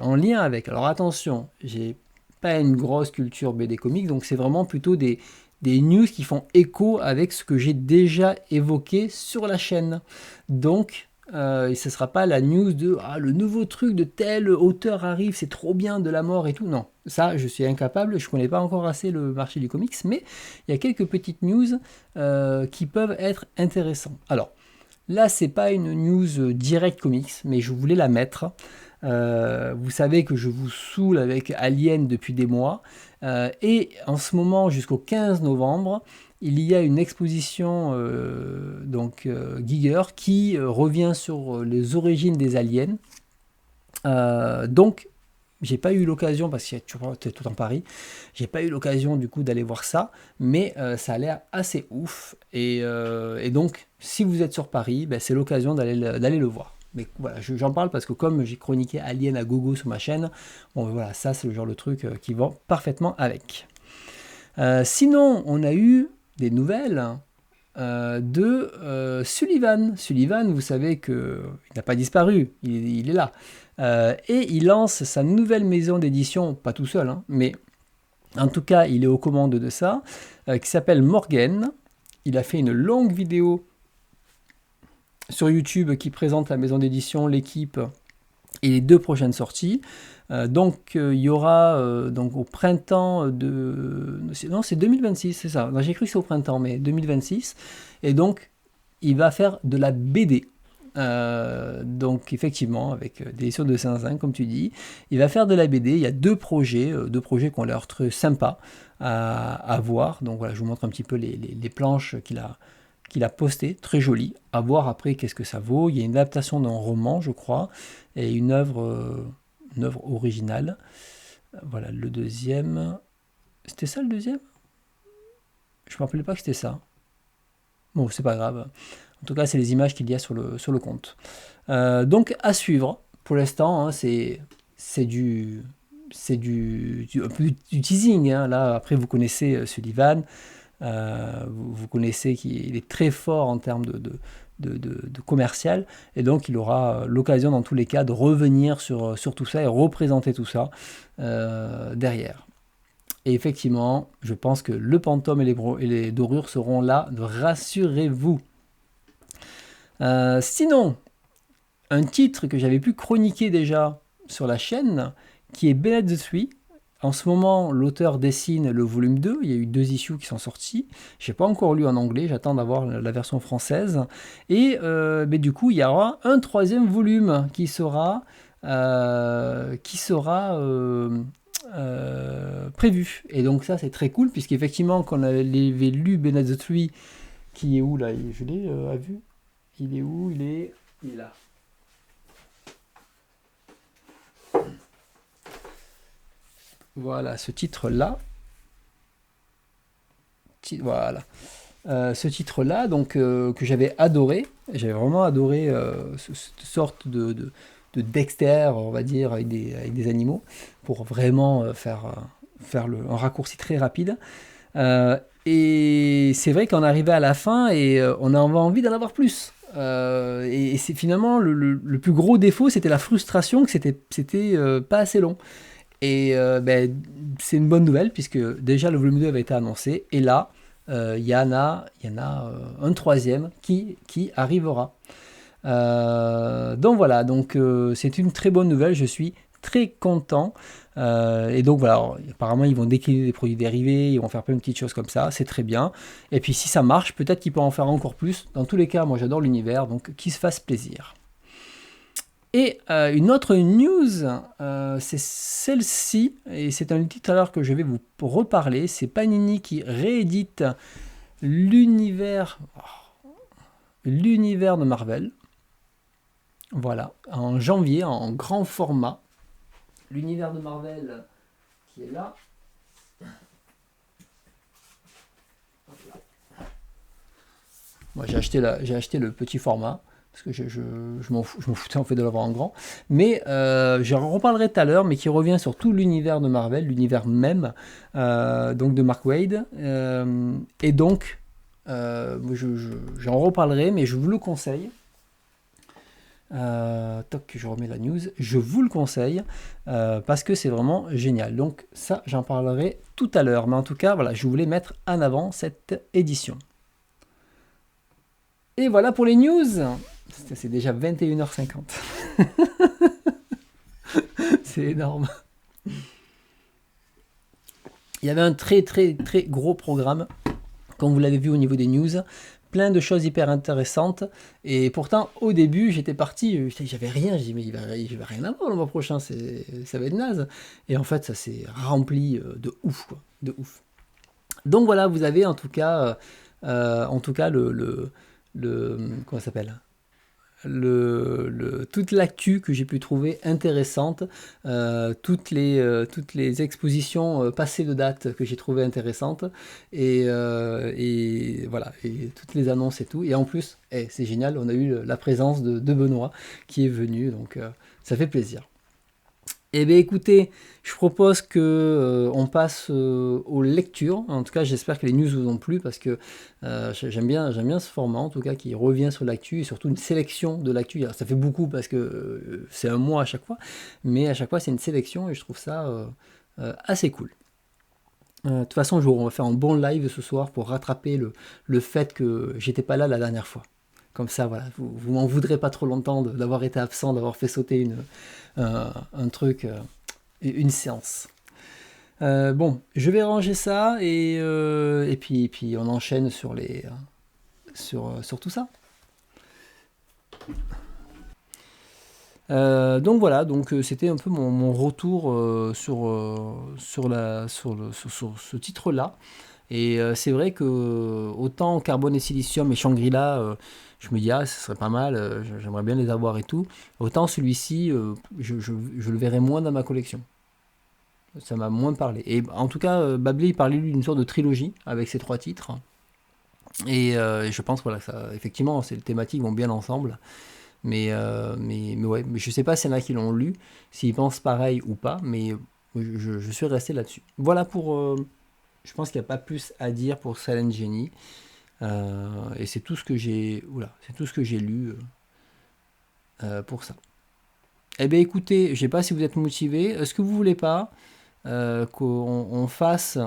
en lien avec. Alors attention, j'ai pas une grosse culture BD comics, donc c'est vraiment plutôt des news qui font écho avec ce que j'ai déjà évoqué sur la chaîne. Donc, et ce ne sera pas la news de le nouveau truc de tel auteur arrive, c'est trop bien, de la mort et tout. Non, ça, je suis incapable, je ne connais pas encore assez le marché du comics, mais il y a quelques petites news qui peuvent être intéressantes. Alors, là, c'est pas une news direct comics, mais je voulais la mettre. Vous savez que je vous saoule avec Alien depuis des mois. Et en ce moment, jusqu'au 15 novembre, il y a une exposition Giger qui revient sur les origines des aliens. Donc, j'ai pas eu l'occasion, parce que tu vois, tu es tout en Paris, j'ai pas eu l'occasion du coup d'aller voir ça, mais ça a l'air assez ouf. Et donc, si vous êtes sur Paris, c'est l'occasion d'aller le voir. Mais voilà, j'en parle parce que comme j'ai chroniqué Alien à gogo sur ma chaîne, bon voilà, ça c'est le genre de truc qui va parfaitement avec. Sinon, on a eu des nouvelles de Sullivan. Sullivan, vous savez qu'il n'a pas disparu, il est là. Et il lance sa nouvelle maison d'édition, pas tout seul, hein, mais en tout cas, il est aux commandes de ça, qui s'appelle Morgan. Il a fait une longue vidéo sur YouTube qui présente la maison d'édition, l'équipe et les 2 prochaines sorties. Donc il y aura donc au printemps de... Non, c'est 2026, c'est ça. J'ai cru que c'est au printemps, mais 2026. Et donc, il va faire de la BD. Donc effectivement, avec des éditions de Saint-Zin, comme tu dis, il va faire de la BD. Il y a 2 projets qui ont l'air très sympas à voir. Donc voilà, je vous montre un petit peu les planches qu'il a posté, très joli. À voir après qu'est-ce que ça vaut. Il y a une adaptation d'un roman, je crois, et une œuvre originale. Voilà, le deuxième. C'était ça le deuxième? Je me rappelais pas que c'était ça. Bon, c'est pas grave. En tout cas, c'est les images qu'il y a sur le compte. Donc, à suivre. Pour l'instant, hein, c'est du teasing. Hein. Là, après, vous connaissez Sullivan. Vous connaissez qu'il est très fort en termes de commercial, et donc il aura l'occasion dans tous les cas de revenir sur tout ça et représenter tout ça derrière. Et effectivement, je pense que le Pantone et les dorures seront là, rassurez-vous. Sinon, un titre que j'avais pu chroniquer déjà sur la chaîne, qui est Bennett the Three. En ce moment, l'auteur dessine le volume 2, il y a eu 2 issues qui sont sortis. Je n'ai pas encore lu en anglais, j'attends d'avoir la version française. Et mais du coup, il y aura un 3e volume qui sera prévu. Et donc ça, c'est très cool, puisqu'effectivement, quand on avait lu Bennett the Three, qui est où là? Je l'ai vu. Il est où? Il est là. Voilà, ce titre-là. Voilà. Ce titre-là, donc, que j'avais adoré. J'avais vraiment adoré cette sorte de Dexter, on va dire, avec des animaux, pour vraiment faire un raccourci très rapide. Et c'est vrai qu'on arrivait à la fin et on avait envie d'en avoir plus. Et c'est finalement le plus gros défaut, c'était la frustration que c'était pas assez long. Et c'est une bonne nouvelle puisque déjà le volume 2 avait été annoncé et là il y en a un 3e qui arrivera. Donc voilà, c'est une très bonne nouvelle, je suis très content. Et donc voilà, alors, apparemment ils vont décliner des produits dérivés, ils vont faire plein de petites choses comme ça, c'est très bien. Et puis si ça marche, peut-être qu'ils peuvent en faire encore plus. Dans tous les cas, moi j'adore l'univers, donc qu'ils se fassent plaisir. Et une autre news, c'est celle-ci, et c'est un titre alors que je vais vous reparler. C'est Panini qui réédite l'univers de Marvel. Voilà, en janvier, en grand format. L'univers de Marvel qui est là. Moi, j'ai acheté le petit format. Parce que je m'en foutais en fait de l'avoir en grand. Mais j'en reparlerai tout à l'heure, mais qui revient sur tout l'univers de Marvel, l'univers même, donc de Mark Waid. Et donc, j'en reparlerai, mais je vous le conseille. Je remets la news. Je vous le conseille parce que c'est vraiment génial. Donc ça, j'en parlerai tout à l'heure. Mais en tout cas, voilà, je voulais mettre en avant cette édition. Et voilà pour les news. C'est déjà 21h50. C'est énorme. Il y avait un très très très gros programme, comme vous l'avez vu au niveau des news. Plein de choses hyper intéressantes. Et pourtant, au début, j'étais parti, j'avais rien. J'ai dit, mais il va rien avoir le mois prochain, ça va être naze. Et en fait, ça s'est rempli de ouf, quoi. De ouf. Donc voilà, vous avez en tout cas le comment ça s'appelle, toute l'actu que j'ai pu trouver intéressante, toutes les expositions passées de date que j'ai trouvé intéressantes, et voilà, et toutes les annonces et tout. Et en plus, c'est génial, on a eu la présence de Benoît qui est venu, donc ça fait plaisir. Eh bien écoutez, je propose que on passe aux lectures. En tout cas, j'espère que les news vous ont plu parce que j'aime bien ce format, en tout cas, qui revient sur l'actu et surtout une sélection de l'actu. Alors, ça fait beaucoup parce que c'est un mois à chaque fois, mais à chaque fois c'est une sélection et je trouve ça assez cool. De toute façon, on va faire un bon live ce soir pour rattraper le fait que j'étais pas là la dernière fois. Comme ça, voilà, vous m'en voudrez pas trop longtemps d'avoir été absent, d'avoir fait sauter un truc, une séance. Bon, je vais ranger ça et puis on enchaîne sur tout ça. Donc voilà, c'était un peu mon retour sur ce titre-là. Et c'est vrai que autant Carbone et Silicium et Shangri-La, je me dis ce serait pas mal, j'aimerais bien les avoir et tout. Autant celui-ci, je le verrai moins dans ma collection. Ça m'a moins parlé. Et en tout cas, Bablé il parlait d'une sorte de trilogie avec ces 3 titres. Et je pense voilà, ça, effectivement, ces thématiques vont bien ensemble. Mais ouais, mais je sais pas s'il y en a qui l'ont lu, s'ils pensent pareil ou pas, mais je suis resté là-dessus. Voilà pour. Je pense qu'il n'y a pas plus à dire pour Silent Genie. Et c'est tout ce que j'ai lu pour ça. Eh bien écoutez, je ne sais pas si vous êtes motivé. Est-ce que vous voulez pas qu'on fasse,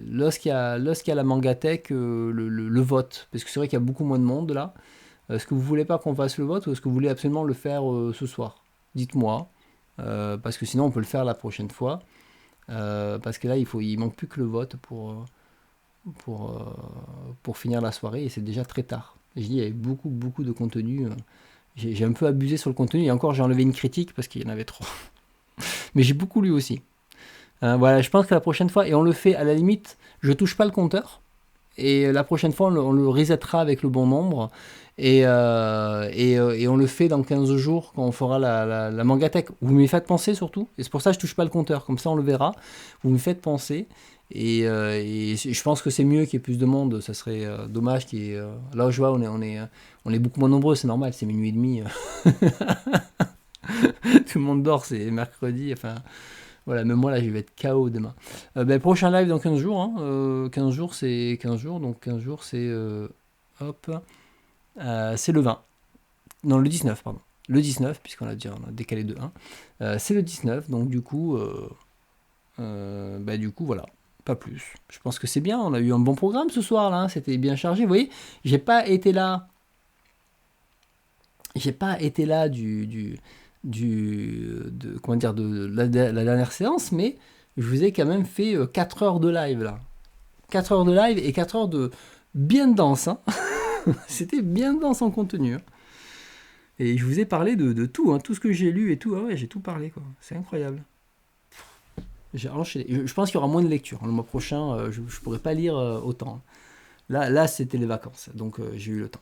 lorsqu'il y a la Mangatech, le vote? Parce que c'est vrai qu'il y a beaucoup moins de monde là. Est-ce que vous voulez pas qu'on fasse le vote ou est-ce que vous voulez absolument le faire ce soir? Dites-moi. Parce que sinon on peut le faire la prochaine fois. Parce que là il manque plus que le vote pour, euh, pour finir la soirée et c'est déjà très tard. Et je dis, il y avait beaucoup de contenu. J'ai un peu abusé sur le contenu et encore j'ai enlevé une critique parce qu'il y en avait trop. Mais j'ai beaucoup lu aussi. Voilà, je pense que la prochaine fois, et on le fait à la limite, je touche pas le compteur. Et la prochaine fois, on le resettera avec le bon nombre. Et on le fait dans 15 jours quand on fera la Mangatech. Vous me faites penser surtout. Et c'est pour ça que je touche pas le compteur. Comme ça, on le verra. Vous me faites penser. Et je pense que c'est mieux qu'il y ait plus de monde. Ça serait dommage qu'il y ait. Là, je vois, on est beaucoup moins nombreux. C'est normal, c'est minuit et demi. Tout le monde dort, c'est mercredi. Enfin, voilà, même moi là, je vais être KO demain. Prochain live dans 15 jours. 15 jours, c'est 15 jours. Donc 15 jours, c'est. Hop. C'est le 20. Non, le 19, pardon. Le 19, puisqu'on a décalé de 1. C'est le 19, donc du coup, voilà. Pas plus. Je pense que c'est bien. On a eu un bon programme ce soir là. C'était bien chargé. Vous voyez, j'ai pas été là. J'ai pas été là de la dernière séance, mais je vous ai quand même fait 4 heures de live là. 4 heures de live et 4 heures de bien dense. Hein. C'était bien dense en contenu. Hein. Et je vous ai parlé de tout, hein, tout ce que j'ai lu et tout. Ah ouais, j'ai tout parlé quoi. C'est incroyable. J'ai enchaîné. Je pense qu'il y aura moins de lecture. Le mois prochain, je pourrai pas lire autant. Là c'était les vacances, donc j'ai eu le temps.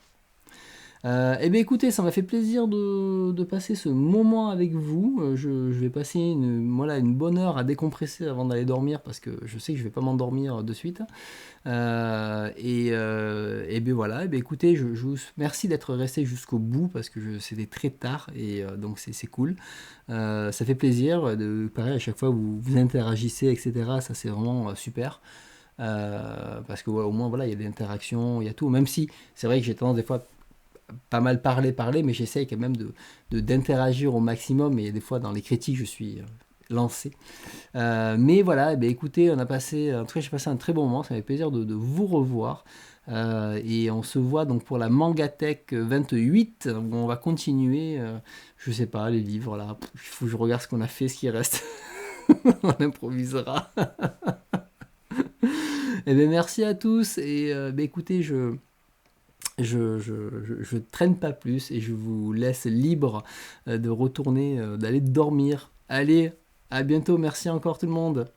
Eh bien écoutez, ça m'a fait plaisir de passer ce moment avec vous. Je vais passer une bonne heure à décompresser avant d'aller dormir parce que je sais que je vais pas m'endormir de suite. Et bien voilà, eh bien écoutez, je vous merci d'être resté jusqu'au bout parce que c'était très tard et donc c'est cool. Ça fait plaisir, pareil, à chaque fois vous interagissez, etc. Ça c'est vraiment super. Parce que au moins voilà, il y a des interactions, il y a tout. Même si c'est vrai que j'ai tendance des fois pas mal parler, mais j'essaye quand même d'interagir au maximum. Et des fois, dans les critiques, je suis lancé. Mais voilà, eh bien, écoutez, en tout cas, j'ai passé un très bon moment. Ça m'a fait plaisir de vous revoir. Et on se voit donc pour la Mangatech 28, où on va continuer, je sais pas, les livres là. Il faut que je regarde ce qu'on a fait, ce qui reste. On improvisera. Et bien, merci à tous. Et écoutez, je traîne pas plus et je vous laisse libre de retourner, d'aller dormir. Allez, à bientôt, merci encore tout le monde.